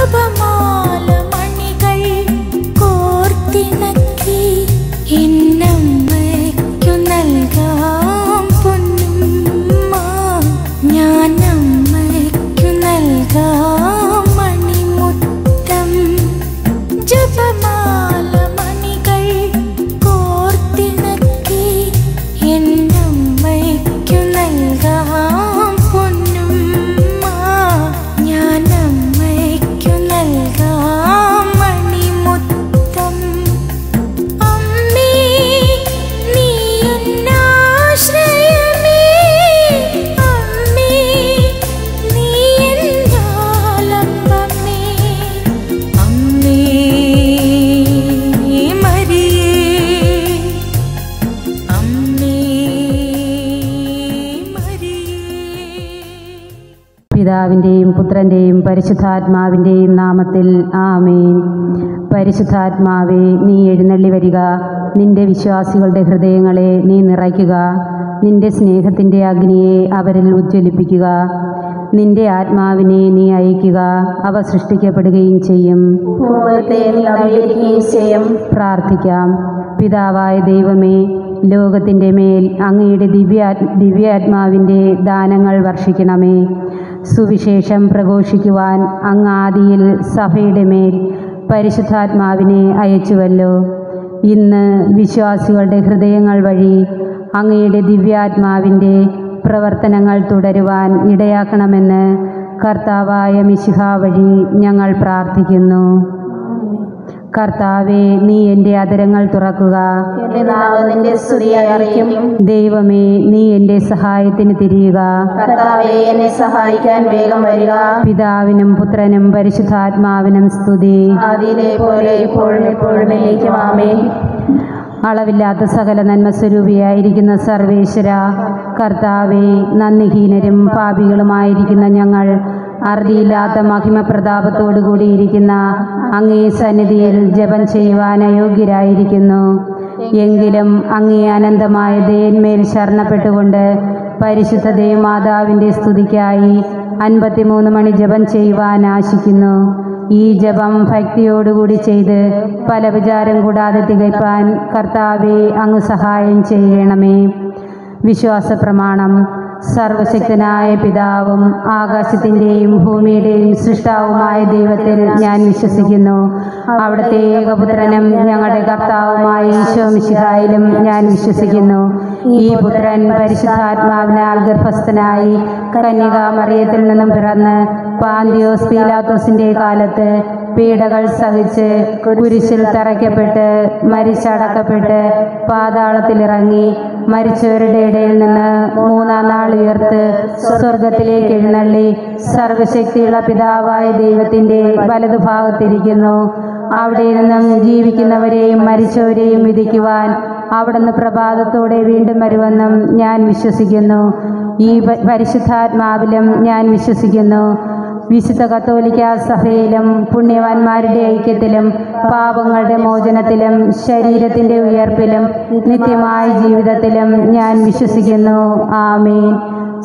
ജപമാല മണികൾ കോർത്തിണക്കി എന്നമ്മയ്ക്കു നൽകാം പൊന്നുമ്മ. ഞാൻ അമ്മയ്ക്കു നൽകാം മണിമുത്തം. ജപമാല മണികൾ കോർത്തിണക്കി എന്നമ്മയ്ക്കു നൽകാം പൊന്നുമ്മ. ഞാൻ അമ്മയ്ക്കു നൽകാം മണിമുത്തം. അമ്മേ നീ എന്നാശ്രയമേ, അമ്മേ നീ എന്നാലംബമേ, അമ്മേ മരിയേ, അമ്മേ മരിയേ. പിതാവിൻ്റെയും പുത്രൻ്റെയും പരിശുദ്ധാത്മാവിൻ്റെയും നാമത്തിൽ ആമേൻ. പരിശുദ്ധാത്മാവേ, നീ എഴുന്നള്ളി വരിക. നിന്റെ വിശ്വാസികളുടെ ഹൃദയങ്ങളെ നീ നിറയ്ക്കുക. നിന്റെ സ്നേഹത്തിൻ്റെ അഗ്നിയെ അവരിൽ ഉജ്ജ്വലിപ്പിക്കുക. നിന്റെ ആത്മാവിനെ നീ അയക്കുക, അവ സൃഷ്ടിക്കപ്പെടുകയും ചെയ്യും. പ്രാർത്ഥിക്കാം. പിതാവായ ദൈവമേ, ലോകത്തിൻ്റെ മേൽ അങ്ങയുടെ ദിവ്യാത്മാവിൻ്റെ ദാനങ്ങൾ വർഷിക്കണമേ. സുവിശേഷം പ്രഘോഷിക്കുവാൻ അങ്ങ് ആദിയിൽ സഭയുടെ മേൽ പരിശുദ്ധാത്മാവിനെ അയച്ചുവല്ലോ. ഇന്ന് വിശ്വാസികളുടെ ഹൃദയങ്ങൾ വഴി അങ്ങയുടെ ദിവ്യാത്മാവിൻ്റെ പ്രവർത്തനങ്ങൾ തുടരുവാൻ ഇടയാക്കണമെന്ന് കർത്താവായ മിശിഹാ വഴി ഞങ്ങൾ പ്രാർത്ഥിക്കുന്നു. കർത്താവേ, നീ എൻ്റെ അധരങ്ങൾ തുറക്കുക. ദൈവമേ, നീ എൻ്റെ സഹായത്തിന് തിരിയുക. എന്നെ സഹായിക്കാൻ വേഗം വരിക. പിതാവിനും പുത്രനും പരിശുദ്ധാത്മാവിനും സ്തുതി. അതിലെ പോലെ ഇപ്പോഴും എപ്പോഴും എന്നേക്കും ആമേൻ. അളവില്ലാത്ത സകല നന്മസ്വരൂപിയായിരിക്കുന്ന സർവേശ്വര കർത്താവേ, നന്ദിഹീനരും പാപികളുമായിരിക്കുന്ന ഞങ്ങൾ അറുതിയില്ലാത്ത മഹിമപ്രതാപത്തോടു കൂടിയിരിക്കുന്ന അങ്ങേ സന്നിധിയിൽ ജപം ചെയ്യുവാൻ അയോഗ്യരായിരിക്കുന്നു. എങ്കിലും അങ്ങേ അനന്തമായ ദയന്മേൽ ശരണപ്പെട്ടുകൊണ്ട് പരിശുദ്ധ ദേവമാതാവിൻ്റെ സ്തുതിക്കായി 53 മണി ജപം ചെയ്യുവാൻ ആശിക്കുന്നു. ഈ ജപം ഭക്തിയോടുകൂടി ചെയ്ത് പല വിചാരം കൂടാതെ തികയ്പ്പാൻ കർത്താവെ അങ്ങ് സഹായം ചെയ്യണമേ. വിശ്വാസ പ്രമാണം. സർവശക്തനായ പിതാവും ആകാശത്തിൻ്റെയും ഭൂമിയുടെയും സൃഷ്ടാവുമായ ദൈവത്തിൽ ഞാൻ വിശ്വസിക്കുന്നു. അവിടുത്തെ ഏകപുത്രനും ഞങ്ങളുടെ കർത്താവുമായ ഈശോ മിശിഹായിലും ഞാൻ വിശ്വസിക്കുന്നു. ഈ പുത്രൻ പരിശുദ്ധാത്മാവിനാൽ ഗർഭസ്ഥനായി കന്യകാമറിയത്തിൽ നിന്നും പിറന്ന് പാന്തിയോസ് പീലാത്തോസിൻ്റെ കാലത്ത് പീഡകൾ സഹിച്ച് കുരിശിൽ തറയ്ക്കപ്പെട്ട് മരിച്ചടക്കപ്പെട്ട് പാതാളത്തിലിറങ്ങി മരിച്ചവരുടെ ഇടയിൽ നിന്ന് 3-ാം നാൾ ഉയർത്ത് സ്വർഗത്തിലേക്ക് എഴുന്നള്ളി സർവശക്തിയുള്ള പിതാവായ ദൈവത്തിൻ്റെ വലതുഭാഗത്തിരിക്കുന്നു. അവിടെ നിന്നും ജീവിക്കുന്നവരെയും മരിച്ചവരെയും വിധിക്കുവാൻ അവിടുന്ന് പ്രഭാതത്തോടെ വീണ്ടും വരുമെന്നും ഞാൻ വിശ്വസിക്കുന്നു. ഈ പരിശുദ്ധാത്മാവിലും ഞാൻ വിശ്വസിക്കുന്നു. വിശുദ്ധ കത്തോലിക്ക സഭയിലും പുണ്യവാന്മാരുടെ ഐക്യത്തിലും പാപങ്ങളുടെ മോചനത്തിലും ശരീരത്തിൻ്റെ ഉയർപ്പിലും നിത്യമായ ജീവിതത്തിലും ഞാൻ വിശ്വസിക്കുന്നു. ആമേൻ.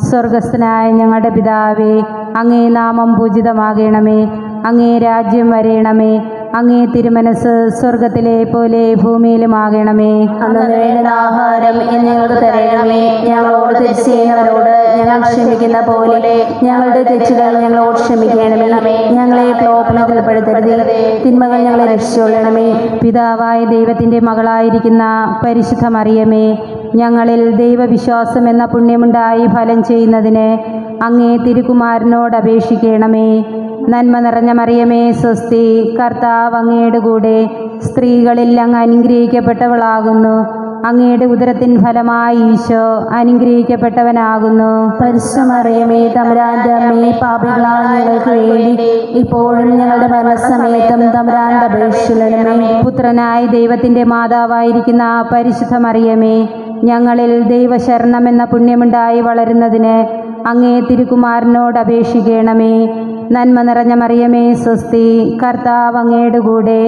സ്വർഗസ്ഥനായ ഞങ്ങളുടെ പിതാവേ, അങ്ങേ നാമം പൂജിതമാകണമേ. അങ്ങേ രാജ്യം വരയണമേ. അങ്ങേ തിരുമനസ് സ്വർഗത്തിലെ പോലെ ഭൂമിയിലുമാകണമേ. അന്ന് വേണ്ടുന്ന ആഹാരം ഞങ്ങൾക്ക് തരണമേ. ഞങ്ങളോട് തെറ്റ് ചെയ്യുന്നവരോട് ഞങ്ങൾ ക്ഷമിക്കുന്ന പോലെ ഞങ്ങളുടെ തെറ്റുകൾ ഞങ്ങളോട് ക്ഷമിക്കണമേ. ഞങ്ങളെ പ്രലോഭനത്തിൽപ്പെടുത്തരുത്, തിന്മകൾ ഞങ്ങളെ രക്ഷിച്ചുകൊള്ളണമേ. പിതാവായ ദൈവത്തിൻ്റെ മകളായിരിക്കുന്ന പരിശുദ്ധ മറിയമേ, ഞങ്ങളിൽ ദൈവവിശ്വാസം എന്ന പുണ്യമുണ്ടായി ഫലം ചെയ്യുന്നതിന് അങ്ങേ തിരുക്കുമാരനോട് അപേക്ഷിക്കണമേ. നന്മ നിറഞ്ഞ മറിയമേ സ്വസ്തി, കർത്താവ് അങ്ങയുടെ കൂടെ സ്ത്രീകളിൽ അങ്ങ് അനുഗ്രഹിക്കപ്പെട്ടവളാകുന്നു. അങ്ങയുടെ ഉദരത്തിൻ ഫലമായി ഈശോ അനുഗ്രഹിക്കപ്പെട്ടവനാകുന്നു. പരിശുദ്ധ മറിയമേ, തമ്പുരാന്റെ അമ്മേ, പാപികളായ ഞങ്ങൾക്ക് വേണ്ടി ഇപ്പോഴും ഞങ്ങളുടെ മരണസമയത്തും തമ്പുരാന്റെ അപേക്ഷിക്കണമേ. പുത്രനായ ദൈവത്തിൻ്റെ മാതാവായിരിക്കുന്ന പരിശുദ്ധ മറിയമേ, ഞങ്ങളിൽ ദൈവശരണം എന്ന പുണ്യമുണ്ടായി വളരുന്നതിന് അങ്ങേ തിരുക്കുമാരനോട് അപേക്ഷിക്കണമേ. നന്മ നിറഞ്ഞ മറിയമേ സ്വസ്തി, കർത്താവ് അങ്ങയുടെ കൂടെ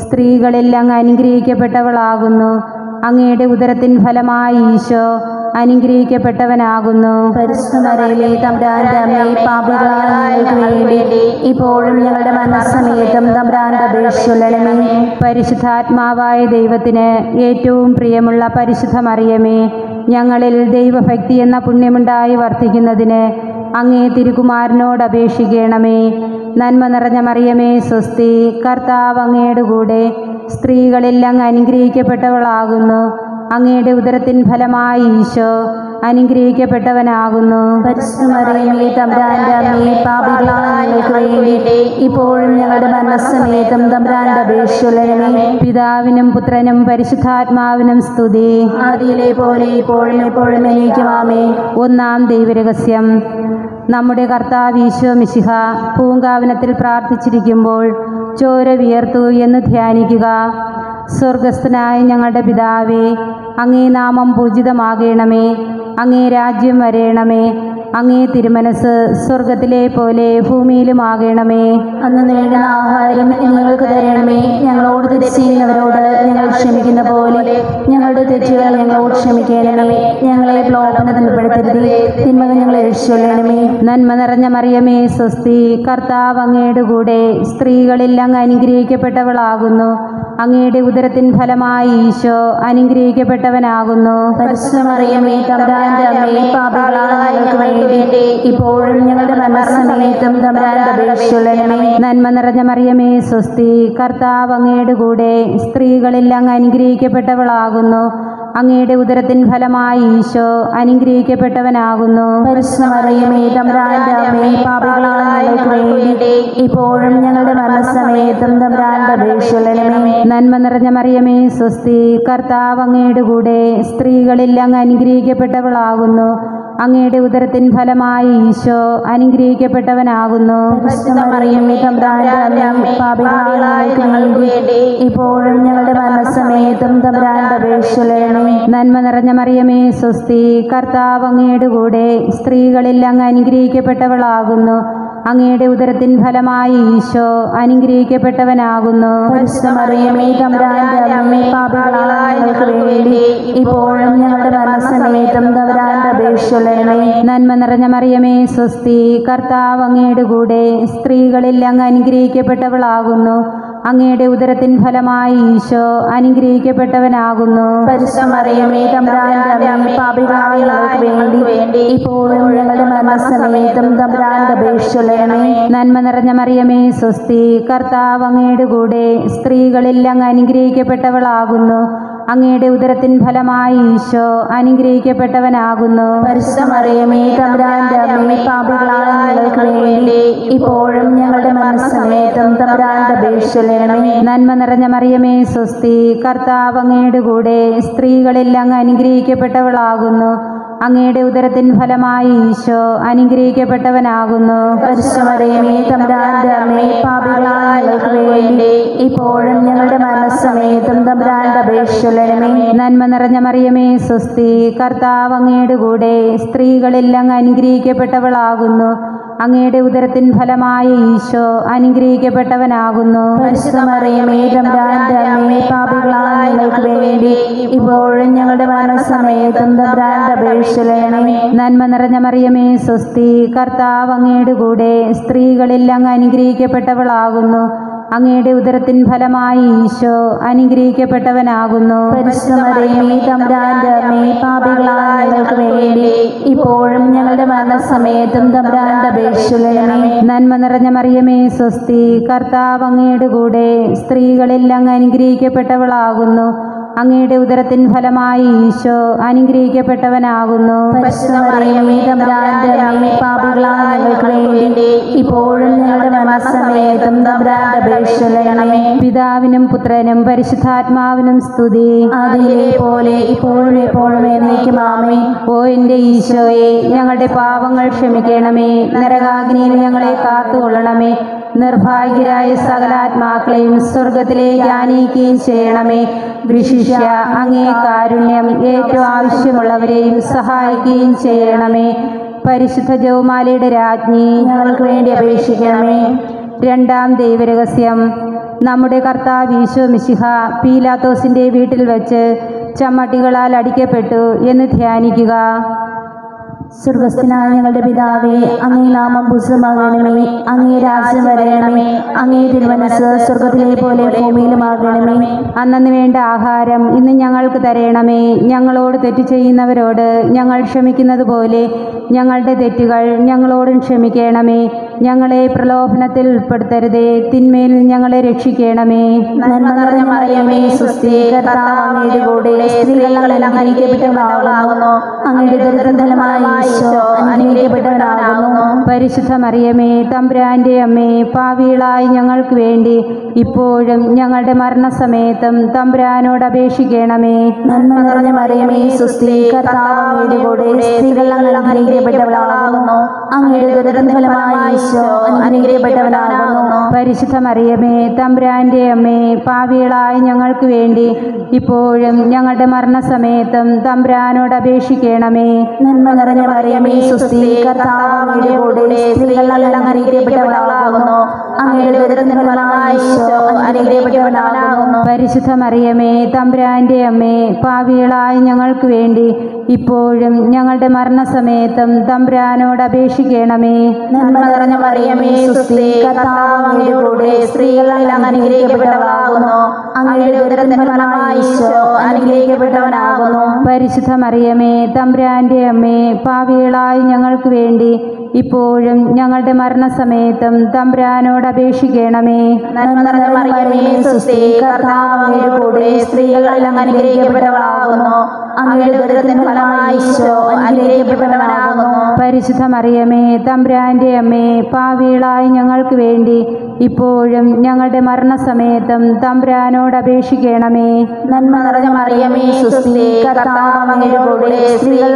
സ്ത്രീകളിൽ അങ്ങ് അനുഗ്രഹിക്കപ്പെട്ടവളാകുന്നു. അങ്ങയുടെ ഉദരത്തിൻ ഫലമായി ഈശോ അനുഗ്രഹിക്കപ്പെട്ടവനാകുന്നു. പരിശുദ്ധ മറിയമേ തമ്പുരാന്റെ അമ്മേ, പാപികളായ ഞങ്ങൾക്ക് വേണ്ടി ഇപ്പോഴും ഞങ്ങളുടെ മരണസമയത്തും തമ്പുരാന്റെ അപേക്ഷിച്ചുകൊള്ളണമേ. പരിശുദ്ധാത്മാവായ ദൈവത്തിന് ഏറ്റവും പ്രിയമുള്ള പരിശുദ്ധ മറിയമേ, ഞങ്ങളിൽ ദൈവഭക്തി എന്ന പുണ്യമുണ്ടായി വർദ്ധിക്കുന്നതിന് അങ്ങേ തിരുകുമാരനോട് അപേക്ഷിക്കണമേ. നന്മ നിറഞ്ഞ മറിയമേ സ്വസ്തി, കർത്താവ് അങ്ങയുടെ കൂടെ സ്ത്രീകളിൽ അങ്ങ് അനുഗ്രഹിക്കപ്പെട്ടവളാകുന്നു. അങ്ങയുടെ ഉദരത്തിൻ ഫലമായി ഈശോ അനുഗ്രഹിക്കപ്പെട്ടവനാകുന്നു. പരിശുദ്ധ മറിയമേ തമ്പുരാന്റെ അമ്മേ, പാപികളായ ഞങ്ങൾക്ക് വേണ്ടി ഇപ്പോഴും ഞങ്ങളുടെ മരണസമയത്തും തമ്പുരാന്റെ അപേക്ഷിച്ചുകൊള്ളണമേ. പിതാവിനും പുത്രനും പരിശുദ്ധാത്മാവിനും സ്തുതി. ആദിയിലെ പോലെ ഇപ്പോഴും എപ്പോഴും എന്നേക്കും ആമേൻ. ഒന്നാം ദൈവരഹസ്യം. നമ്മുടെ കർത്താവ് ഈശോ മിശിഹ പൂങ്കാവനത്തിൽ പ്രാർത്ഥിച്ചിരിക്കുമ്പോൾ ചോര വിയർത്തു എന്ന് ധ്യാനിക്കുക. സ്വർഗസ്ഥനായ ഞങ്ങളുടെ പിതാവേ, അങ്ങേ നാമം പൂജിതമാകണമേ. അങ്ങേ രാജ്യം വരേണമേ. അങ്ങേ തിരുമനസ് സ്വർഗത്തിലെ പോലെ ഭൂമിയിലുമാകണമേ. അന്ന് വേണ്ടുന്ന ആഹാരം ഞങ്ങൾക്ക് തരണമേ. ഞങ്ങളോട് തെറ്റ് ചെയ്യുന്നവരോട് ഞങ്ങൾ ക്ഷമിക്കുന്ന പോലെ ഞങ്ങളുടെ തെറ്റുകൾ ഞങ്ങളോട് ക്ഷമിക്കണമേ. ഞങ്ങളെ പ്രലോഭനത്തിൽ ഉൾപ്പെടുത്തരുതേ, തിന്മകൾ ഞങ്ങളെ രക്ഷിച്ചുകൊള്ളണമേ. നന്മ നിറഞ്ഞ മറിയമേ സ്വസ്തി, കർത്താവ് അങ്ങയുടെ കൂടെ സ്ത്രീകളിൽ അങ്ങ് അനുഗ്രഹിക്കപ്പെട്ടവളാകുന്നു. അങ്ങയുടെ ഉദരത്തിൻ ഫലമായി ഈശോ അനുഗ്രഹിക്കപ്പെട്ടവനാകുന്നു. പരിശുദ്ധ മറിയമേ തമ്പുരാന്റെ അമ്മേ, പാപികളായ ഞങ്ങൾക്ക് വേണ്ടി ഇപ്പോഴും ഞങ്ങളുടെ മരണസമയത്തും തമ്പുരാന്റെ അപേക്ഷിച്ചുകൊള്ളണമേ. നന്മ നിറഞ്ഞ മറിയമേ സ്വസ്തി, കർത്താവ് അങ്ങയുടെ കൂടെ സ്ത്രീകളിൽ അങ്ങ് അനുഗ്രഹിക്കപ്പെട്ടവളാകുന്നു. അങ്ങയുടെ ഉദരത്തിൻ ഫലമായി ഈശോ അനുഗ്രഹിക്കപ്പെട്ടവനാകുന്നു. പരിശുദ്ധ മറിയമേ തമ്പുരാന്റെ അമ്മേ, പാപികളായ ഞങ്ങൾക്ക് വേണ്ടി ഇപ്പോഴും ഞങ്ങളുടെ മരണസമയത്തും തമ്പുരാന്റെ അപേക്ഷിച്ചുകൊള്ളണമേ. നന്മ നിറഞ്ഞ മറിയമേ സ്വസ്തി, കർത്താവ് അങ്ങയുടെ കൂടെ സ്ത്രീകളിൽ അങ്ങ് അനുഗ്രഹിക്കപ്പെട്ടവളാകുന്നു. അങ്ങയുടെ ഉദരത്തിൻ ഫലമായി ഈശോ അനുഗ്രഹിക്കപ്പെട്ടവനാകുന്നു. പരിശുദ്ധ മറിയമേ തമ്പുരാന്റെ അമ്മേ, പാപികളായ ഞങ്ങൾക്ക് വേണ്ടി ഇപ്പോഴും ഞങ്ങളുടെ മരണസമയത്തും തമ്പുരാന്റെ അപേക്ഷിച്ചുകൊള്ളണമേ. നന്മ നിറഞ്ഞ മറിയമേ സ്വസ്തി, കർത്താവ് അങ്ങയുടെ കൂടെ സ്ത്രീകളിൽ അങ്ങ് അനുഗ്രഹിക്കപ്പെട്ടവളാകുന്നു. അങ്ങയുടെ ഉദരത്തിൻ ഫലമായി ഈശോ അനുഗ്രഹിക്കപ്പെട്ടവനാകുന്നു. പരിശുദ്ധ മറിയമേ തമ്പുരാന്റെ അമ്മേ, പാപികളായ ഞങ്ങൾക്ക് വേണ്ടി ഇപ്പോഴും ഞങ്ങളുടെ മരണസമയത്തും തമ്പുരാന്റെ അപേക്ഷിച്ചുകൊള്ളണമേ. നന്മ നിറഞ്ഞ മറിയമേ സ്വസ്തി, കർത്താവ് അങ്ങയുടെ കൂടെ സ്ത്രീകളിൽ അങ്ങ് അനുഗ്രഹിക്കപ്പെട്ടവളാകുന്നു. അങ്ങയുടെ ഉദരത്തിൻ ഫലമായി ഈശോ അനുഗ്രഹിക്കപ്പെട്ടവനാകുന്നു. പരിശുദ്ധ മറിയമേ തമ്പുരാന്റെ അമ്മേ, പാപികളായ ഞങ്ങൾക്ക് വേണ്ടി ഇപ്പോഴും ഞങ്ങളുടെ മരണസമയത്തും തമ്പുരാന്റെ അപേക്ഷിച്ചുകൊള്ളണമേ. നന്മ നിറഞ്ഞ മറിയമേ സ്വസ്തി, കർത്താവ് അങ്ങയുടെ കൂടെ സ്ത്രീകളിൽ അങ്ങ് അനുഗ്രഹിക്കപ്പെട്ടവളാകുന്നു. അങ്ങയുടെ ഉദരത്തിൻ ഫലമായി ഈശോ അനുഗ്രഹിക്കപ്പെട്ടവനാകുന്നു. പരിശുദ്ധ മറിയമേ തമ്പുരാന്റെ അമ്മേ, പാപികളായ ഞങ്ങൾക്ക് വേണ്ടി ഇപ്പോഴും ഞങ്ങളുടെ മരണസമയത്തും തമ്പുരാന്റെ അപേക്ഷിച്ചുകൊള്ളണമേ. നന്മ നിറഞ്ഞ മറിയമേ സ്വസ്തി, കർത്താവ് അങ്ങയുടെ കൂടെ സ്ത്രീകളിൽ അങ്ങ് അനുഗ്രഹിക്കപ്പെട്ടവളാകുന്നു. അങ്ങയുടെ ഉദരത്തിൻ ഫലമായി ഈശോ അനുഗ്രഹിക്കപ്പെട്ടവനാകുന്നു. പരിശുദ്ധ മറിയമേ തമ്പുരാന്റെ അമ്മേ, പാപികളായ ഞങ്ങൾക്ക് വേണ്ടി ഇപ്പോഴും ഞങ്ങളുടെ മരണസമയത്തും തമ്പുരാന്റെ അപേക്ഷിച്ചുകൊള്ളണമേ. നന്മ നിറഞ്ഞ മറിയമേ സ്വസ്തി, കർത്താവ് അങ്ങയുടെ കൂടെ സ്ത്രീകളിൽ അങ്ങ് അനുഗ്രഹിക്കപ്പെട്ടവളാകുന്നു. അങ്ങയുടെ ഉദരത്തിൻ ഫലമായി ഈശോ അനുഗ്രഹിക്കപ്പെട്ടവനാകുന്നു. പരിശുദ്ധ മറിയമേ തമ്പുരാന്റെ അമ്മേ, പാപികളായ ഞങ്ങൾക്ക് വേണ്ടി ഇപ്പോഴും ഞങ്ങളുടെ മരണസമയത്തും തമ്പുരാന്റെ അപേക്ഷിച്ചുകൊള്ളണമേ. നന്മ നിറഞ്ഞ മറിയമേ സ്വസ്തി, കർത്താവ് അങ്ങയുടെ കൂടെ സ്ത്രീകളിൽ അങ്ങ് അനുഗ്രഹിക്കപ്പെട്ടവളാകുന്നു. അങ്ങയുടെ ഉദരത്തിൻ ഫലമായി ഈശോ അനുഗ്രഹിക്കപ്പെട്ടവനാകുന്നു. പരിശുദ്ധ മറിയമേ തമ്പുരാന്റെ അമ്മേ, പാപികളായ ഞങ്ങൾക്ക് വേണ്ടി ഇപ്പോഴും ഞങ്ങളുടെ മരണസമയത്തും തമ്പുരാന്റെ അപേക്ഷിച്ചുകൊള്ളണമേ. നന്മ നിറഞ്ഞ മറിയമേ സ്വസ്തി, കർത്താവ് അങ്ങയുടെ കൂടെ സ്ത്രീകളിൽ അങ്ങ് അനുഗ്രഹിക്കപ്പെട്ടവളാകുന്നു. അങ്ങയുടെ ഉദരത്തിൻ ഫലമായി ഈശോ അനുഗ്രഹിക്കപ്പെട്ടവനാകുന്നു. പരിശുദ്ധ മറിയമേ തമ്പുരാന്റെ അമ്മേ, പാപികളായ ഞങ്ങൾക്ക് വേണ്ടി ഇപ്പോഴും ഞങ്ങളുടെ മരണസമയത്തും തമ്പുരാന്റെ അപേക്ഷിച്ചുകൊള്ളണമേ. പിതാവിനും പുത്രനും പരിശുദ്ധാത്മാവിനും സ്തുതി. ആദിയിലെ പോലെ ഇപ്പോഴും എപ്പോഴും എന്നേക്കും ആമേൻ. ഓ എൻ്റെ ഈശോയെ, ഞങ്ങളുടെ പാപങ്ങൾ ക്ഷമിക്കണമേ. നരകാഗ്നിയിൽ ഞങ്ങളെ കാത്തുകൊള്ളണമേ. നിർഭാഗ്യരായ സകലാത്മാക്കളെയും സ്വർഗത്തിലേക്ക് ആനയിക്കുകയും ചെയ്യണമേ. വിശിഷ്യ അങ്ങേ കാരുണ്യം ഏറ്റവും ആവശ്യമുള്ളവരെയും സഹായിക്കുകയും ചെയ്യണമേ. പരിശുദ്ധ ജപമാലയുടെ രാജ്ഞി, ഞങ്ങൾക്ക് വേണ്ടി അപേക്ഷിക്കണമേ. രണ്ടാം ദൈവരഹസ്യം. നമ്മുടെ കർത്താവ് ഈശോ മിശിഹ പീലാത്തോസിൻ്റെ വീട്ടിൽ വെച്ച് ചമ്മട്ടികളാൽ അടിക്കപ്പെട്ടു എന്ന് ധ്യാനിക്കുക. സ്വർഗസ്ഥനായ ഞങ്ങളുടെ പിതാവേ, അങ്ങേ നാമം പൂജിതമാകണമേ. അങ്ങേ രാജ്യം വരണമേ. അങ്ങേ തിരുമനസ്സ് സ്വർഗത്തിലെ പോലെ ഭൂമിയിലുമാകണമേ. അന്നന്ന് വേണ്ട ആഹാരം ഇന്ന് ഞങ്ങൾക്ക് തരണമേ. ഞങ്ങളോട് തെറ്റ് ചെയ്യുന്നവരോട് ഞങ്ങൾ ക്ഷമിക്കുന്നത് പോലെ ഞങ്ങളുടെ തെറ്റുകൾ ഞങ്ങളോടും ക്ഷമിക്കണമേ. ഞങ്ങളെ പ്രലോഭനത്തിൽ ഉൾപ്പെടുത്തരുതേ, തിന്മയിൽ ഞങ്ങളെ രക്ഷിക്കണമേ. നന്മ നിറഞ്ഞ മറിയമേ, സ്വസ്തി, കർത്താവ് അങ്ങയുടെ കൂടെ സ്ത്രീകൾ അനുഗ്രഹിക്കപ്പെട്ടവളാകുന്നു. അങ്ങയുടെ ദുരിതം ഫലമായി ഈശോ അനുഗ്രഹിക്കപ്പെട്ടവനാകുന്നു. പരിശുദ്ധ മറിയമേ, തമ്പുരാന്റെ അമ്മേ, പാപികളായി ഞങ്ങൾക്ക് വേണ്ടി ഇപ്പോഴും ഞങ്ങളുടെ മരണസമയത്തും തമ്പുരാനോട് അപേക്ഷിക്കണമേ. നന്മ നിറഞ്ഞ മറിയമേ, സ്വസ്തി, കർത്താവ് അങ്ങയുടെ കൂടെ സ്ത്രീകൾ അനുഗ്രഹിക്കപ്പെട്ടവളാകുന്നു. അങ്ങയുടെ ദുരിതം ഫലമായി ഈശോ അനുഗ്രഹിക്കപ്പെട്ടവനാകുന്നു. പരിശുദ്ധ മറിയമേ, തമ്പുരാന്റെ അമ്മേ, പാപികളായി ഞങ്ങൾക്ക് വേണ്ടി ഇപ്പോഴും ഞങ്ങളുടെ മരണസമയത്തും തമ്പുരാനോട് അപേക്ഷിക്കണമേ. നന്മ നിറഞ്ഞ മറിയമേ, സ്വസ്തി, കർത്താവ് അങ്ങയുടെ കൂടെ സ്ത്രീകൾ അനുഗ്രഹിക്കപ്പെട്ടവളാകുന്നു. അങ്ങയുടെ ദുരിതം ഫലമായി ഈശോ അനുഗ്രഹിക്കപ്പെട്ടവനാകുന്നു. പരിശുദ്ധ മറിയമേ, തമ്പുരാന്റെ അമ്മേ, പാപികളായി ഞങ്ങൾക്ക് വേണ്ടി ഇപ്പോഴും ഞങ്ങളുടെ മരണസമയത്തും തമ്പുരാനോട് അപേക്ഷിക്കണമേ. നന്മ നിറഞ്ഞ മറിയമേ, സ്വസ്തി, കർത്താവ് അങ്ങയുടെ കൂടെ സ്ത്രീകൾ അനുഗ്രഹിക്കപ്പെട്ടവളാകുന്നു. അങ്ങയുടെ ദുരിതം ഫലമായി ഈശോ അനുഗ്രഹിക്കപ്പെട്ടവനാകുന്നു. പരിശുദ്ധ മറിയമേ, തമ്പുരാന്റെ അമ്മേ, പാപികളായി ഞങ്ങൾക്ക് വേണ്ടി ഇപ്പോഴും ഞങ്ങളുടെ മരണസമയത്തും തമ്പുരാനോട് അപേക്ഷിക്കണമേ. നന്മ നിറഞ്ഞ മറിയമേ, സ്വസ്തി, കർത്താവ് അങ്ങയുടെ കൂടെ സ്ത്രീകൾ അനുഗ്രഹിക്കപ്പെട്ടവളാകുന്നു. അങ്ങയുടെ ദുരിതം ഫലമായി ഈശോ അനുഗ്രഹിക്കപ്പെട്ടവനാകുന്നു. പരിശുദ്ധ മറിയമേ, തമ്പുരാന്റെ അമ്മേ, പാപികളായി ഞങ്ങൾക്ക് വേണ്ടി ഇപ്പോഴും ഞങ്ങളുടെ മരണസമയത്തും തമ്പുരാനോട് അപേക്ഷിക്കണമേ. നന്മ നിറഞ്ഞ മറിയമേ, സ്വസ്തി, കർത്താവ് അങ്ങയുടെ കൂടെ സ്ത്രീകൾ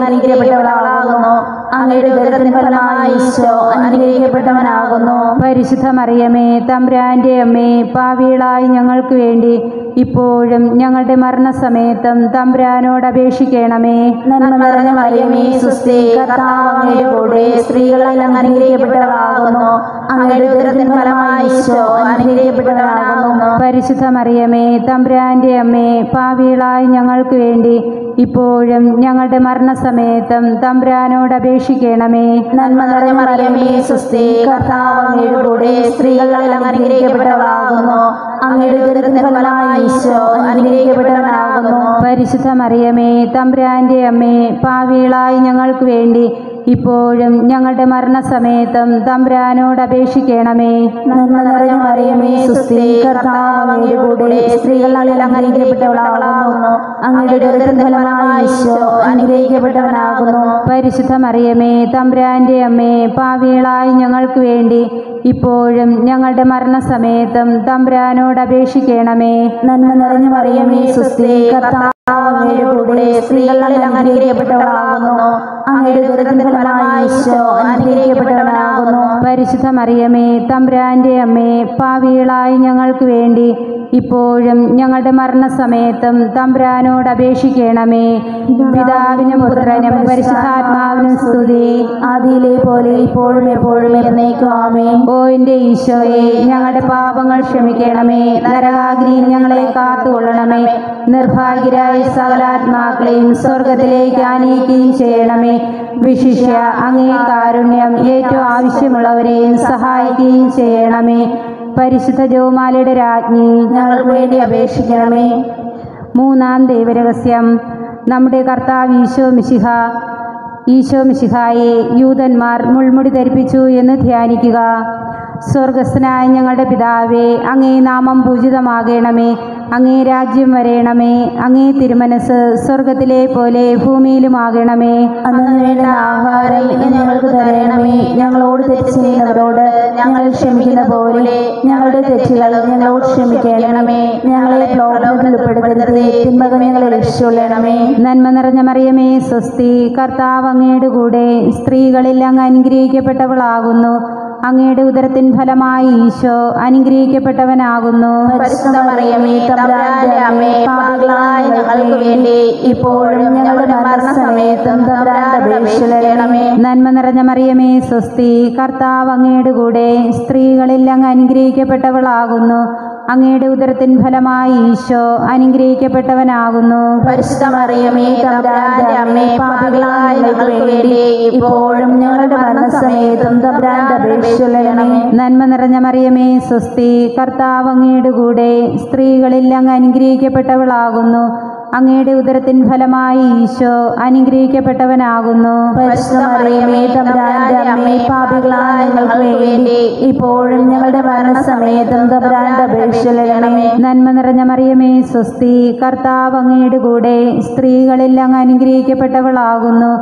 അനുഗ്രഹിക്കപ്പെട്ടവളാകുന്നു. അങ്ങയുടെ ദുരിതം ഫലമായി ഈശോ അനുഗ്രഹിക്കപ്പെട്ടവനാകുന്നു. പരിശുദ്ധ മറിയമേ, തമ്പുരാന്റെ അമ്മേ, പാപികളായി ഞങ്ങൾക്ക് വേണ്ടി ഇപ്പോഴും ഞങ്ങളുടെ മരണസമയത്തും തമ്പുരാനോട് അപേക്ഷിക്കണമേ. നന്മ നിറഞ്ഞ മറിയമേ, സ്വസ്തി, കർത്താവ് അങ്ങയുടെ കൂടെ സ്ത്രീകൾ അനുഗ്രഹിക്കപ്പെട്ടവളാകുന്നു. അങ്ങയുടെ ദുരിതം ഫലമായി ഈശോ അനുഗ്രഹിക്കപ്പെട്ടവനാകുന്നു. പരിശുദ്ധ മറിയമേ, തമ്പുരാന്റെ അമ്മേ, പാപികളായി ഞങ്ങൾക്ക് വേണ്ടി ഇപ്പോഴും ഞങ്ങളുടെ മരണസമയത്തും തമ്പുരാനോട് അപേക്ഷിക്കണമേ. നന്മ നിറഞ്ഞ മറിയമേ, സ്വസ്തി, കർത്താവ് അങ്ങയുടെ കൂടെ സ്ത്രീകൾ അനുഗ്രഹിക്കപ്പെട്ടവളാകുന്നു. അങ്ങയുടെ ദുരിതം ഫലമായി ഈശോ അനുഗ്രഹിക്കപ്പെട്ടവനാകുന്നു. പരിശുദ്ധ മറിയമേ, തമ്പുരാന്റെ അമ്മേ, പാപികളായി ഞങ്ങൾക്ക് വേണ്ടി ഇപ്പോഴും ഞങ്ങളുടെ മരണസമയത്തും തമ്പുരാനോട് അപേക്ഷിക്കണമേ. നന്മ നിറഞ്ഞ മറിയമേ, സ്വസ്തി, കർത്താവ് അങ്ങയുടെ കൂടെ സ്ത്രീകൾ അനുഗ്രഹിക്കപ്പെട്ടവളാകുന്നു. അങ്ങയുടെ ദുരിതം ഫലമായി ഈശോ അനുഗ്രഹിക്കപ്പെട്ടവനാകുന്നു. പരിശുദ്ധ മറിയമേ, തമ്പുരാന്റെ അമ്മേ, പാപികളായി ഞങ്ങൾക്ക് വേണ്ടി ഇപ്പോഴും ഞങ്ങളുടെ മരണസമയത്തും തമ്പുരാനോട് അപേക്ഷിക്കണമേ. നന്മ നിറഞ്ഞ മറിയമേ, സ്വസ്തി, കർത്താവ് അങ്ങയുടെ കൂടെ സ്ത്രീകൾ അനുഗ്രഹിക്കപ്പെട്ടവളാകുന്നു. അങ്ങയുടെ ദുരിതം ഫലമായി ഈശോ അനുഗ്രഹിക്കപ്പെട്ടവനാകുന്നു. പരിശുദ്ധ മറിയമേ, തമ്പുരാന്റെ അമ്മേ, പാപികളായി ഞങ്ങൾക്ക് വേണ്ടി ഇപ്പോഴും ഞങ്ങളുടെ മരണസമയത്തും തമ്പുരാനോട് അപേക്ഷിക്കണമേ. പിതാവിനും പുത്രനും പരിശുദ്ധാത്മാവിനും സ്തുതി, ആദിയിലെ പോലെ ഇപ്പോഴും എപ്പോഴും എന്നേക്കും ആമേൻ. ഓ എൻ്റെ ഈശോയെ, ഞങ്ങളുടെ പാപങ്ങൾ ക്ഷമിക്കണമേ. നരകാഗ്നിയിൽ ഞങ്ങളെ കാത്തുകൊള്ളണമേ. നിർഭാഗ്യരായ സകലാത്മാക്കളെയും സ്വർഗത്തിലേക്ക് ആനയിക്കുകയും ചെയ്യണമേ. വിശിഷ്യ അങ്ങേ കാരുണ്യം ഏറ്റവും ആവശ്യമുള്ളവരെയും സഹായിക്കുകയും ചെയ്യണമേ. പരിശുദ്ധ ജപമാലയുടെ രാജ്ഞി, ഞങ്ങൾക്ക് വേണ്ടി അപേക്ഷിക്കണമേ. മൂന്നാം ദൈവരഹസ്യം. നമ്മുടെ കർത്താവ് ഈശോ മിശിഹായെ യൂതന്മാർ മുൾമുടി ധരിപ്പിച്ചു എന്ന് ധ്യാനിക്കുക. സ്വർഗസ്ഥനായ ഞങ്ങളുടെ പിതാവേ, അങ്ങേ നാമം പൂജിതമാകണമേ. അങ്ങേ രാജ്യം വരേണമേ. അങ്ങേ തിരുമനസ് സ്വർഗത്തിലെ പോലെ ഭൂമിയിലുമാകണമേ. അന്നു വേണ്ട ആഹാരം ഇന്ന് ഞങ്ങൾക്ക് തരണമേ. ഞങ്ങളോട് തെറ്റ് ചെയ്യുന്നവരോട് ഞങ്ങൾ ക്ഷമിക്കുന്ന പോലെ ഞങ്ങളുടെ തെറ്റുകൾ ഞങ്ങളോട് ക്ഷമിക്കണമേ. ഞങ്ങളെ പ്രലോഭനത്തിൽ ഉൾപ്പെടുത്തരുതേ, തിന്മകൾ ഞങ്ങളെ രക്ഷിച്ചുകൊള്ളണമേ. നന്മ നിറഞ്ഞ മറിയമേ, സ്വസ്തി, കർത്താവ് അങ്ങയുടെ കൂടെ സ്ത്രീകളിൽ അങ്ങ് അനുഗ്രഹിക്കപ്പെട്ടവളാകുന്നു. അങ്ങയുടെ ഉദരത്തിൻ ഫലമായി ഈശോ അനുഗ്രഹിക്കപ്പെട്ടവനാകുന്നു. പരിശുദ്ധ മറിയമേ, തമ്പുരാന്റെ അമ്മേ, പാപികളായ ഞങ്ങൾക്ക് വേണ്ടി ഇപ്പോഴും ഞങ്ങളുടെ മരണസമയത്തും തമ്പുരാനോട് അപേക്ഷിക്കണമേ. നന്മ നിറഞ്ഞ മറിയമേ, സ്വസ്തി, കർത്താവ് അങ്ങയുടെ കൂടെ സ്ത്രീകളിൽ അങ്ങ് അനുഗ്രഹിക്കപ്പെട്ടവളാകുന്നു. അങ്ങയുടെ ഉദരത്തിൻ ഫലമായി ഈശോ അനുഗ്രഹിക്കപ്പെട്ടവനാകുന്നു. പരിശുദ്ധ മറിയമേ തമ്പുരാന്റെ അമ്മേ, പാപികളായ ഞങ്ങൾക്ക് വേണ്ടി ഇപ്പോഴും ഞങ്ങളുടെ മരണസമയത്തും തമ്പുരാന്റെ അപേക്ഷിച്ചുകൊള്ളണമേ. നന്മ നിറഞ്ഞ മറിയമേ സ്വസ്തി, കർത്താവ് അങ്ങയുടെ കൂടെ സ്ത്രീകളിൽ അങ്ങ് അനുഗ്രഹിക്കപ്പെട്ടവളാകുന്നു. അങ്ങയുടെ ഉദരത്തിൻ ഫലമായി ഈശോ അനുഗ്രഹിക്കപ്പെട്ടവനാകുന്നു. പരിശുദ്ധ മറിയമേ തമ്പുരാന്റെ അമ്മേ, പാപികളായ ഞങ്ങൾക്ക് വേണ്ടി ഇപ്പോഴും ഞങ്ങളുടെ മരണസമയത്തും തമ്പുരാന്റെ അപേക്ഷിച്ചുകൊള്ളണമേ. നന്മ നിറഞ്ഞ മറിയമേ സ്വസ്തി, കർത്താവ് അങ്ങയുടെ കൂടെ സ്ത്രീകളിൽ അങ്ങ് അനുഗ്രഹിക്കപ്പെട്ടവളാകുന്നു.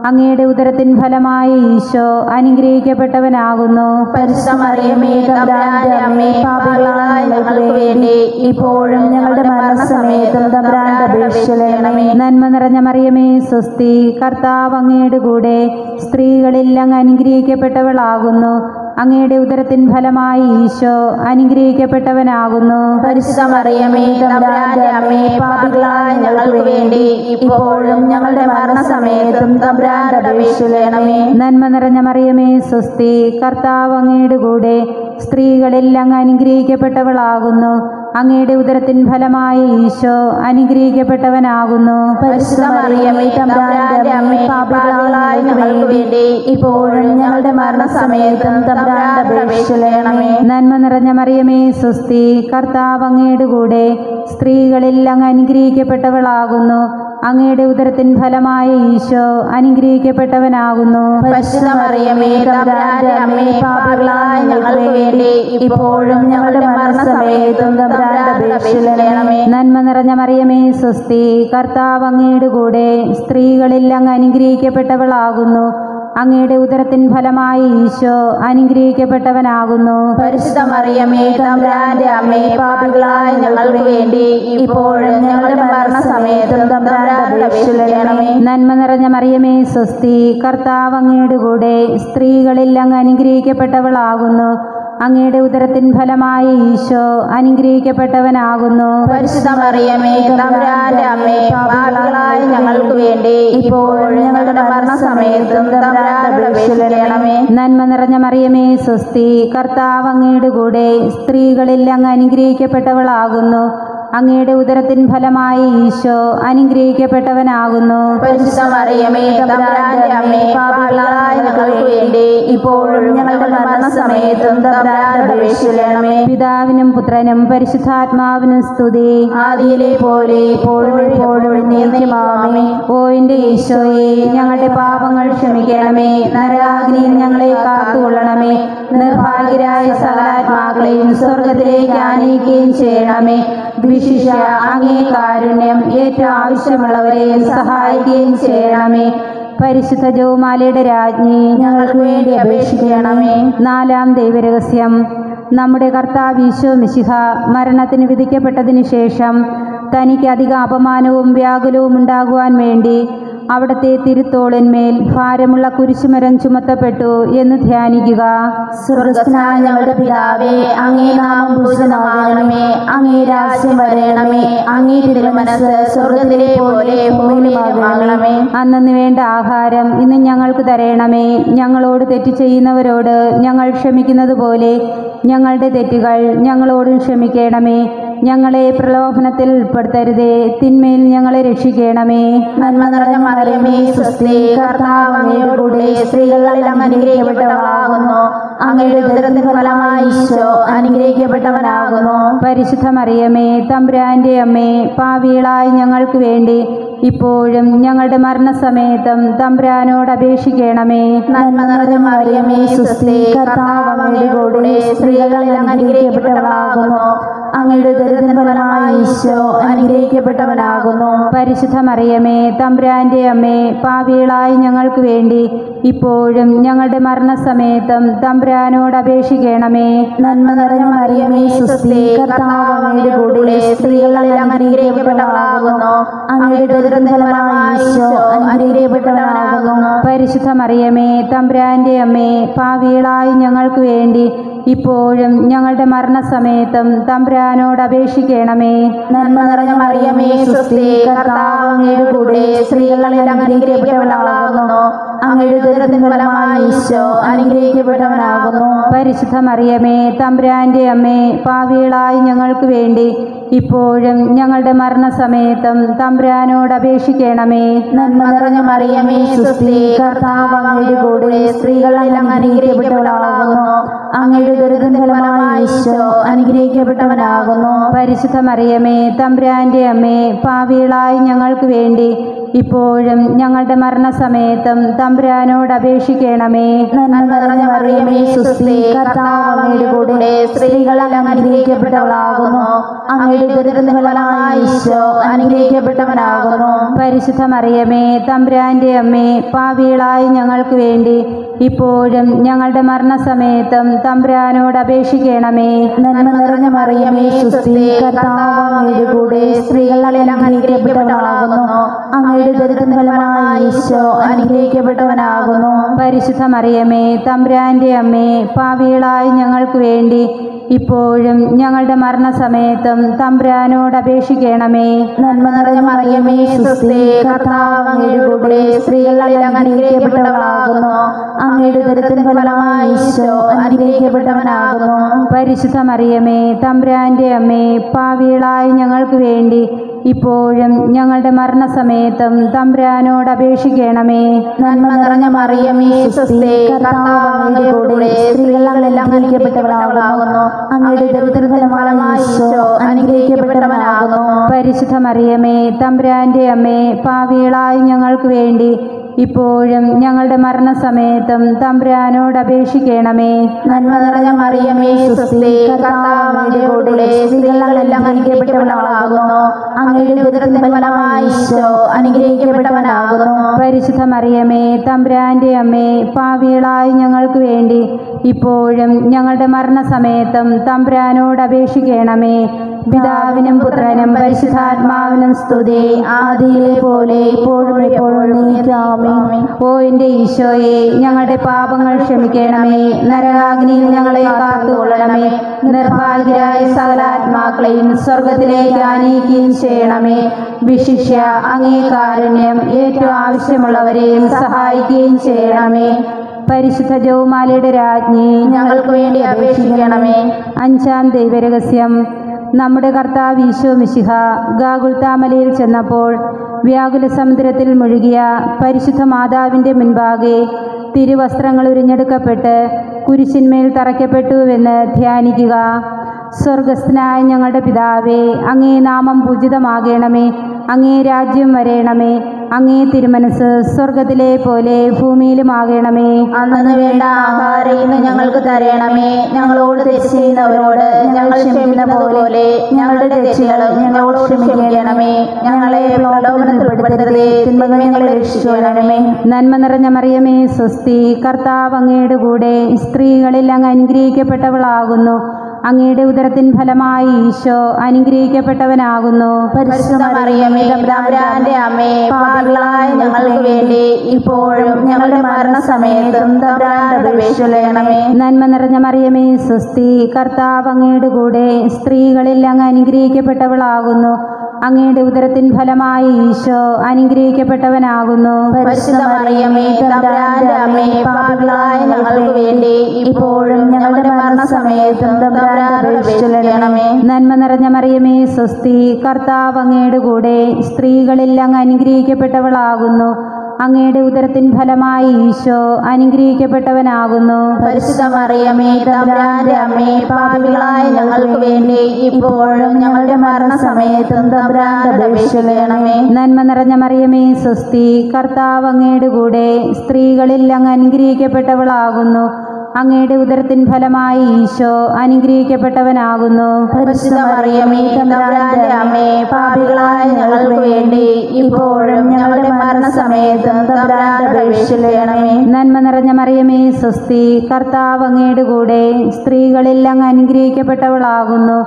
അങ്ങയുടെ ഉദരത്തിൻ ഫലമായി ഈശോ അനുഗ്രഹിക്കപ്പെട്ടവനാകുന്നു. പരിശുദ്ധ മറിയമേ തമ്പുരാന്റെ അമ്മേ, പാപികളായ ഞങ്ങൾക്ക് വേണ്ടി ഇപ്പോഴും ഞങ്ങളുടെ മരണസമയത്തും തമ്പുരാന്റെ അപേക്ഷിച്ചുകൊള്ളണമേ. നന്മ നിറഞ്ഞ മറിയമേ സ്വസ്തി, കർത്താവ് അങ്ങയുടെ കൂടെ സ്ത്രീകളിൽ അങ്ങ് അനുഗ്രഹിക്കപ്പെട്ടവളാകുന്നു. അങ്ങയുടെ ഉദരത്തിൻ ഫലമായി ഈശോ അനുഗ്രഹിക്കപ്പെട്ടവനാകുന്നു. പരിശുദ്ധ മറിയമേ തമ്പുരാന്റെ അമ്മേ, പാപികളായ ഞങ്ങൾക്ക് വേണ്ടി ഇപ്പോഴും ഞങ്ങളുടെ മരണസമയത്തും തമ്പുരാന്റെ അപേക്ഷിച്ചുകൊള്ളണമേ. നന്മ നിറഞ്ഞ മറിയമേ സ്വസ്തി, കർത്താവ് അങ്ങയുടെ കൂടെ സ്ത്രീകളിൽ അങ്ങ് അനുഗ്രഹിക്കപ്പെട്ടവളാകുന്നു. അങ്ങയുടെ ഉദരത്തിൻ ഫലമായി ഈശോ അനുഗ്രഹിക്കപ്പെട്ടവനാകുന്നു. പരിശുദ്ധ മറിയമേ തമ്പുരാന്റെ അമ്മേ, പാപികളായ ഞങ്ങൾക്ക് വേണ്ടി ഇപ്പോഴും ഞങ്ങളുടെ മരണസമയത്തും തമ്പുരാന്റെ അപേക്ഷിച്ചുകൊള്ളണമേ. നന്മ നിറഞ്ഞ മറിയമേ സ്വസ്തി, കർത്താവ് അങ്ങയുടെ കൂടെ സ്ത്രീകളിൽ അങ്ങ് അനുഗ്രഹിക്കപ്പെട്ടവളാകുന്നു. അങ്ങയുടെ ഉദരത്തിൻ ഫലമായി ഈശോ അനുഗ്രഹിക്കപ്പെട്ടവനാകുന്നു. പരിശുദ്ധ മറിയമേ തമ്പുരാന്റെ അമ്മേ, പാപികളായ ഞങ്ങൾക്ക് വേണ്ടി ഇപ്പോഴും ഞങ്ങളുടെ മരണസമയത്തും തമ്പുരാന്റെ അപേക്ഷിച്ചുകൊള്ളണമേ. നന്മ നിറഞ്ഞ മറിയമേ സ്വസ്തി, കർത്താവ് അങ്ങയുടെ കൂടെ സ്ത്രീകളിൽ അങ്ങ് അനുഗ്രഹിക്കപ്പെട്ടവളാകുന്നു. അങ്ങയുടെ ഉദരത്തിൻ ഫലമായി ഈശോ അനുഗ്രഹിക്കപ്പെട്ടവനാകുന്നു. പരിശുദ്ധ മറിയമേ തമ്പുരാന്റെ അമ്മേ, പാപികളായ ഞങ്ങൾക്ക് വേണ്ടി ഇപ്പോഴും ഞങ്ങളുടെ മരണസമയത്തും തമ്പുരാന്റെ അപേക്ഷിച്ചുകൊള്ളണമേ. നന്മ നിറഞ്ഞ മറിയമേ സ്വസ്തി, കർത്താവ് അങ്ങയുടെ കൂടെ സ്ത്രീകളിൽ അങ്ങ് അനുഗ്രഹിക്കപ്പെട്ടവളാകുന്നു. അങ്ങയുടെ ഉദരത്തിൻ ഫലമായി ഈശോ അനുഗ്രഹിക്കപ്പെട്ടവനാകുന്നു. പരിശുദ്ധ മറിയമേ തമ്പുരാന്റെ അമ്മേ, പാപികളായ ഞങ്ങൾക്ക് വേണ്ടി ഇപ്പോഴും ഞങ്ങളുടെ മരണസമയത്തും തമ്പുരാന്റെ അപേക്ഷിച്ചുകൊള്ളണമേ. നന്മ നിറഞ്ഞ മറിയമേ സ്വസ്തി, കർത്താവ് അങ്ങയുടെ കൂടെ സ്ത്രീകളിൽ അങ്ങ് അനുഗ്രഹിക്കപ്പെട്ടവളാകുന്നു. അങ്ങയുടെ ഉദരത്തിൻ ഫലമായി ഈശോ അനുഗ്രഹിക്കപ്പെട്ടവനാകുന്നു. പരിശുദ്ധ മറിയമേ തമ്പുരാന്റെ അമ്മേ, പാപികളായ ഞങ്ങൾക്ക് വേണ്ടി ഇപ്പോഴും ഞങ്ങളുടെ മരണസമയത്തും തമ്പുരാന്റെ അപേക്ഷിച്ചുകൊള്ളണമേ. പിതാവിനും പുത്രനും പരിശുദ്ധാത്മാവിനും സ്തുതി. ആദിയിലെ പോലെ ഇപ്പോഴും എപ്പോഴും എന്നേക്കുമാമേൻ. ഓ എൻ്റെ ഈശോയെ, ഞങ്ങളുടെ പാപങ്ങൾ ക്ഷമിക്കണമേ. നരകാഗ്നിയിൽ ഞങ്ങളെ കാത്തുകൊള്ളണമേ. നിർഭാഗ്യരായ സകലാത്മാക്കളെയും സ്വർഗത്തിലേക്ക് ആനയിക്കുകയും ചെയ്യണമേ. വിശിഷ്യ അങ്ങേ കാരുണ്യം ഏറ്റവും ആവശ്യമുള്ളവരെയും സഹായിക്കുകയും ചെയ്യണമേ. പരിശുദ്ധ ജപമാലയുടെ രാജ്ഞി, ഞങ്ങൾക്ക് വേണ്ടി അപേക്ഷിക്കണമേ. നാലാം ദൈവരഹസ്യം. നമ്മുടെ കർത്താവ് ഈശോ മിശിഹ മരണത്തിന് വിധിക്കപ്പെട്ടതിന് ശേഷം തനിക്ക് അധിക അപമാനവും വ്യാകുലവും ഉണ്ടാകുവാൻ വേണ്ടി അവിടുത്തെ തിരുത്തോളിന്മേൽ ഭാരമുള്ള കുരിശുമരം ചുമത്തപ്പെട്ടു എന്ന് ധ്യാനിക്കുക. സ്വർഗ്ഗസ്ഥനായ ഞങ്ങളുടെ പിതാവേ, അങ്ങേ നാമം പൂജിതമാകണമേ. അങ്ങേ രാജ്യം വരണമേ. അങ്ങേ തിരുമനസ്സ് സ്വർഗ്ഗത്തിലെ പോലെ ഭൂമിയിലുമാകണമേ. അന്നന്ന് വേണ്ട ആഹാരം ഇന്ന് ഞങ്ങൾക്ക് തരണമേ. ഞങ്ങളോട് തെറ്റ് ചെയ്യുന്നവരോട് ഞങ്ങൾ ക്ഷമിക്കുന്നത് പോലെ ഞങ്ങളുടെ തെറ്റുകൾ ഞങ്ങളോടും ക്ഷമിക്കണമേ. ഞങ്ങളെ പ്രലോഭനത്തിൽ ഉൾപ്പെടുത്തരുതേ, തിന്മയിൽ ഞങ്ങളെ രക്ഷിക്കണമേ. നന്മ നിറഞ്ഞ മറിയമേ സ്വസ്തി, കർത്താവ് അങ്ങയുടെ കൂടെ സ്ത്രീകളിൽ അങ്ങ് അനുഗ്രഹിക്കപ്പെട്ടവളാകുന്നു. അങ്ങയുടെ ഉദരത്തിൻ ഫലമായി ഈശോ അനുഗ്രഹിക്കപ്പെട്ടവനാകുന്നു. പരിശുദ്ധ മറിയമേ തമ്പുരാന്റെ അമ്മേ, പാപികളായ ഞങ്ങൾക്ക് വേണ്ടി ഇപ്പോഴും ഞങ്ങളുടെ മരണസമയത്തും തമ്പുരാനോട് അപേക്ഷിക്കണമേ. നന്മ നിറഞ്ഞ മറിയമേ സ്വസ്തി, കർത്താവ് അങ്ങയുടെ കൂടെ സ്ത്രീകളിൽ അങ്ങ് അനുഗ്രഹിക്കപ്പെട്ടവളാകുന്നു. അങ്ങയുടെ ഉദരത്തിൻ ഫലമായി ഈശോ അനുഗ്രഹിക്കപ്പെട്ടവനാകുന്നു. പരിശുദ്ധ മറിയമേ തമ്പുരാന്റെ അമ്മേ, പാപികളായ ഞങ്ങൾക്ക് വേണ്ടി ഇപ്പോഴും ഞങ്ങളുടെ മരണസമയത്തും തമ്പുരാനോട് അപേക്ഷിക്കണമേ. നന്മ നിറഞ്ഞ മറിയമേ സ്വസ്തി, കർത്താവ് അങ്ങയുടെ കൂടെ സ്ത്രീകളിൽ അങ്ങ് അനുഗ്രഹിക്കപ്പെട്ടവളാകുന്നു. അങ്ങയുടെ ഉദരത്തിൻ ഫലമായി ഈശോ അനുഗ്രഹിക്കപ്പെട്ടവനാകുന്നു. പരിശുദ്ധ മറിയമേ തമ്പുരാന്റെ അമ്മേ, പാപികളായ ഞങ്ങൾക്ക് വേണ്ടി ഇപ്പോഴും ഞങ്ങളുടെ മരണസമയത്തും തമ്പുരാനോട് അപേക്ഷിക്കണമേ. നന്മ നിറഞ്ഞ മറിയമേ സ്വസ്തി, കർത്താവ് അങ്ങയുടെ കൂടെ സ്ത്രീകളിൽ അങ്ങ് അനുഗ്രഹിക്കപ്പെട്ടവളാകുന്നു. അങ്ങയുടെ ഉദരത്തിൻ ഫലമായി ഈശോ അനുഗ്രഹിക്കപ്പെട്ടവനാകുന്നു. പരിശുദ്ധ മറിയമേ തമ്പുരാന്റെ അമ്മേ, പാപികളായി ഞങ്ങൾക്ക് വേണ്ടി ഇപ്പോഴും ഞങ്ങളുടെ മരണസമയത്തും തമ്പുരാനോട് അപേക്ഷിക്കണമേ. നന്മ നിറഞ്ഞ മറിയമേ സുസ്തി, കർത്താവ് അങ്ങയുടെ കൂടെ സ്ത്രീകൾ അനുഗ്രഹിക്കപ്പെട്ടവളാകുന്നു. അങ്ങയുടെ ഉദരത്തിൻ ഫലമായി ഈശോ അനുഗ്രഹിക്കപ്പെട്ടവനാകുന്നു. പരിശുദ്ധ മറിയമേ തമ്പുരാന്റെ അമ്മേ, പാപികളായി ഞങ്ങൾക്ക് വേണ്ടി ഇപ്പോഴും ഞങ്ങളുടെ മരണസമയത്തും തമ്പുരാനോട് അപേക്ഷിക്കണമേ. നന്മ നിറഞ്ഞ മറിയമേ സുസ്തി, കർത്താവ് അങ്ങയുടെ കൂടെ സ്ത്രീകൾ അനുഗ്രഹിക്കപ്പെട്ടവളാകുന്നു. അങ്ങയുടെ ഉദരത്തിൻ ഫലമായി ഈശോ അനുഗ്രഹിക്കപ്പെട്ടവനാകുന്നു. പരിശുദ്ധ മറിയമേ തമ്പുരാന്റെ അമ്മേ, പാപികളായി ഞങ്ങൾക്ക് വേണ്ടി ഇപ്പോഴും ഞങ്ങളുടെ മരണസമയത്തും തമ്പുരാനോട് അപേക്ഷിക്കണമേ. നന്മ നിറഞ്ഞ മറിയമേ സുസ്തി, കർത്താവ് അങ്ങയുടെ കൂടെ സ്ത്രീകൾ അനുഗ്രഹിക്കപ്പെട്ടവളാകുന്നു. അങ്ങയുടെ ഉദരത്തിൻ ഫലമായി ഈശോ അനുഗ്രഹിക്കപ്പെട്ടവനാകുന്നു. പരിശുദ്ധ മറിയമേ തമ്പുരാന്റെ അമ്മേ, പാപികളായി ഞങ്ങൾക്ക് വേണ്ടി ഇപ്പോഴും ഞങ്ങളുടെ മരണസമയത്തും തമ്പുരാനോട് അപേക്ഷിക്കണമേ. നന്മ നിറഞ്ഞ മറിയമേ സുസ്തി, കർത്താവ് അങ്ങയുടെ കൂടെ സ്ത്രീകൾ അനുഗ്രഹിക്കപ്പെട്ടവളാകുന്നു. അങ്ങയുടെ ഉദരത്തിൻ ഫലമായി ഈശോ അനുഗ്രഹിക്കപ്പെട്ടവനാകുന്നു. പരിശുദ്ധ മറിയമേ തമ്പുരാന്റെ അമ്മേ, പാപികളായി ഞങ്ങൾക്ക് വേണ്ടി ഇപ്പോഴും ഞങ്ങളുടെ മരണസമയത്തും തമ്പുരാനോട് അപേക്ഷിക്കണമേ. നന്മ നിറഞ്ഞ മറിയമേ സുസ്തി, കർത്താവ് അങ്ങയുടെ കൂടെ സ്ത്രീകൾ അനുഗ്രഹിക്കപ്പെട്ടവളാകുന്നു. അങ്ങയുടെ ഉദരത്തിൻ ഫലമായി ഈശോ അനുഗ്രഹിക്കപ്പെട്ടവനാകുന്നു. പരിശുദ്ധ മറിയമേ തമ്പുരാന്റെ അമ്മേ, പാപികളായി ഞങ്ങൾക്ക് വേണ്ടി ഇപ്പോഴും ഞങ്ങളുടെ മരണസമയത്തും തമ്പുരാനോട് അപേക്ഷിക്കണമേ. നന്മ നിറഞ്ഞ മറിയമേ സുസ്തി, കർത്താവ് അങ്ങയുടെ കൂടെ സ്ത്രീകൾ അനുഗ്രഹിക്കപ്പെട്ടവളാകുന്നു. അങ്ങയുടെ ഉദരത്തിൻ ഫലമായി ഈശോ അനുഗ്രഹിക്കപ്പെട്ടവനാകുന്നു. പരിശുദ്ധ മറിയമേ തമ്പുരാന്റെ അമ്മേ, പാപികളായി ഞങ്ങൾക്ക് വേണ്ടി ഇപ്പോഴും ഞങ്ങളുടെ മരണസമയത്തും തമ്പുരാനോട് അപേക്ഷിക്കണമേ. പിതാവിനും പുത്രനും പരിശുദ്ധാത്മാവിനും സ്തുതി, ആദിയിലെ പോലെ ഇപ്പോഴും എപ്പോഴും ആമേൻ. ഓ എൻ്റെ ഈശോയെ, ഞങ്ങളുടെ പാപങ്ങൾ ക്ഷമിക്കണമേ. നരകാഗ്നിയിൽ ഞങ്ങളെ കാത്തുകൊള്ളണമേ. നിർഭാഗ്യരായ സകലാത്മാക്കളെയും സ്വർഗത്തിലേക്ക് ആനയിക്കുകയും ചെയ്യണമേ. വിശിഷ്യ അങ്ങേ കാരുണ്യം ഏറ്റവും ആവശ്യമുള്ളവരെയും സഹായിക്കുകയും ചെയ്യണമേ. പരിശുദ്ധ ജപമാലയുടെ രാജ്ഞി, ഞങ്ങൾക്ക് വേണ്ടി അപേക്ഷിക്കണമേ. അഞ്ചാം ദൈവരഹസ്യം. നമ്മുടെ കർത്താവ് ഈശോ മിശിഹ ഗാഗുൽത്താമലയിൽ ചെന്നപ്പോൾ വ്യാകുല സമുദ്രത്തിൽ മുഴുകിയ പരിശുദ്ധ മാതാവിൻ്റെ മുൻപാകെ തിരുവസ്ത്രങ്ങൾ ഉരിഞ്ഞെടുക്കപ്പെട്ട് കുരിശിന്മേൽ തറയ്ക്കപ്പെട്ടുവെന്ന് ധ്യാനിക്കുക. സ്വർഗസ്ഥനായ ഞങ്ങളുടെ പിതാവേ, അങ്ങേ നാമം പൂജിതമാകണമേ. അങ്ങേ രാജ്യം വരേണമേ. അങ്ങേ തിരുമനസ് സ്വർഗത്തിലെ പോലെ ഭൂമിയിലുമാകണമേ. അന്നു വേണ്ട ആഹാരം ഇന്ന് ഞങ്ങൾക്ക് തരണമേ. ഞങ്ങളോട് തെറ്റ് ചെയ്യുന്നവരോട് ഞങ്ങൾ ക്ഷമിക്കുന്ന പോലെ ഞങ്ങളുടെ തെറ്റുകൾ ഞങ്ങളോട് ക്ഷമിക്കണമേ. ഞങ്ങളെ പ്രലോഭനത്തിൽപ്പെടുത്തരുതേ, തിന്മകളിൽ ഞങ്ങളെ രക്ഷിക്കണമേ. നന്മ നിറഞ്ഞ മറിയമേ സ്വസ്തി, കർത്താവ് അങ്ങയുടെ കൂടെ സ്ത്രീകളിൽ അങ്ങ് അനുഗ്രഹിക്കപ്പെട്ടവളാകുന്നു. അങ്ങയുടെ ഉദരത്തിൻ ഫലമായി ഈശോ അനുഗ്രഹിക്കപ്പെട്ടവനാകുന്നു. പരിശുദ്ധ മറിയമേ തമ്പുരാന്റെ അമ്മേ, പാപികളായ ഞങ്ങൾക്ക് വേണ്ടി ഇപ്പോഴും ഞങ്ങളുടെ മരണസമയത്തും തമ്പുരാനോട് അപേക്ഷിക്കണമേ. നന്മ നിറഞ്ഞ മറിയമേ സ്വസ്തി, കർത്താവ് അങ്ങയുടെ കൂടെ സ്ത്രീകളിൽ അങ്ങ് അനുഗ്രഹിക്കപ്പെട്ടവളാകുന്നു. അങ്ങയുടെ ഉദരത്തിൻ ഫലമായി ഈശോ അനുഗ്രഹിക്കപ്പെട്ടവനാകുന്നു. പരിശുദ്ധ മറിയമേ തമ്പുരാന്റെ അമ്മേ, പാപികളായ ഞങ്ങൾക്ക് വേണ്ടി ഇപ്പോഴും ഞങ്ങളുടെ മരണസമയത്തും തമ്പുരാനോട് അപേക്ഷിക്കണമേ. നന്മ നിറഞ്ഞ മറിയമേ സ്വസ്തി, കർത്താവ് അങ്ങയുടെ കൂടെ സ്ത്രീകളിൽ അങ്ങ് അനുഗ്രഹിക്കപ്പെട്ടവളാകുന്നു. അങ്ങയുടെ ഉദരത്തിൻ ഫലമായി ഈശോ അനുഗ്രഹിക്കപ്പെട്ടവനാകുന്നു. പരിശുദ്ധ മറിയമേ തമ്പുരാന്റെ അമ്മേ, പാപികളായ ഞങ്ങൾക്ക് വേണ്ടി ഇപ്പോഴും ഞങ്ങളുടെ മരണസമയത്തും തമ്പുരാനോട് അപേക്ഷിക്കണമേ. നന്മ നിറഞ്ഞ മറിയമേ സ്വസ്തി, കർത്താവ് അങ്ങയുടെ കൂടെ സ്ത്രീകളിൽ അങ്ങ് അനുഗ്രഹിക്കപ്പെട്ടവളാകുന്നു. അങ്ങയുടെ ഉദരത്തിൻ ഫലമായി ഈശോ അനുഗ്രഹിക്കപ്പെട്ടവനാകുന്നു. പരിശുദ്ധ മറിയമേ തമ്പുരാന്റെ അമ്മേ, പാപികളായ ഞങ്ങൾക്ക് വേണ്ടി ഇപ്പോഴും ഞങ്ങളുടെ മരണസമയത്തും തമ്പുരാനോട് അപേക്ഷിക്കണമേ. നന്മ നിറഞ്ഞ മറിയമേ സ്വസ്തി, കർത്താവ് അങ്ങയുടെ കൂടെ സ്ത്രീകളിൽ അങ്ങ് അനുഗ്രഹിക്കപ്പെട്ടവളാകുന്നു.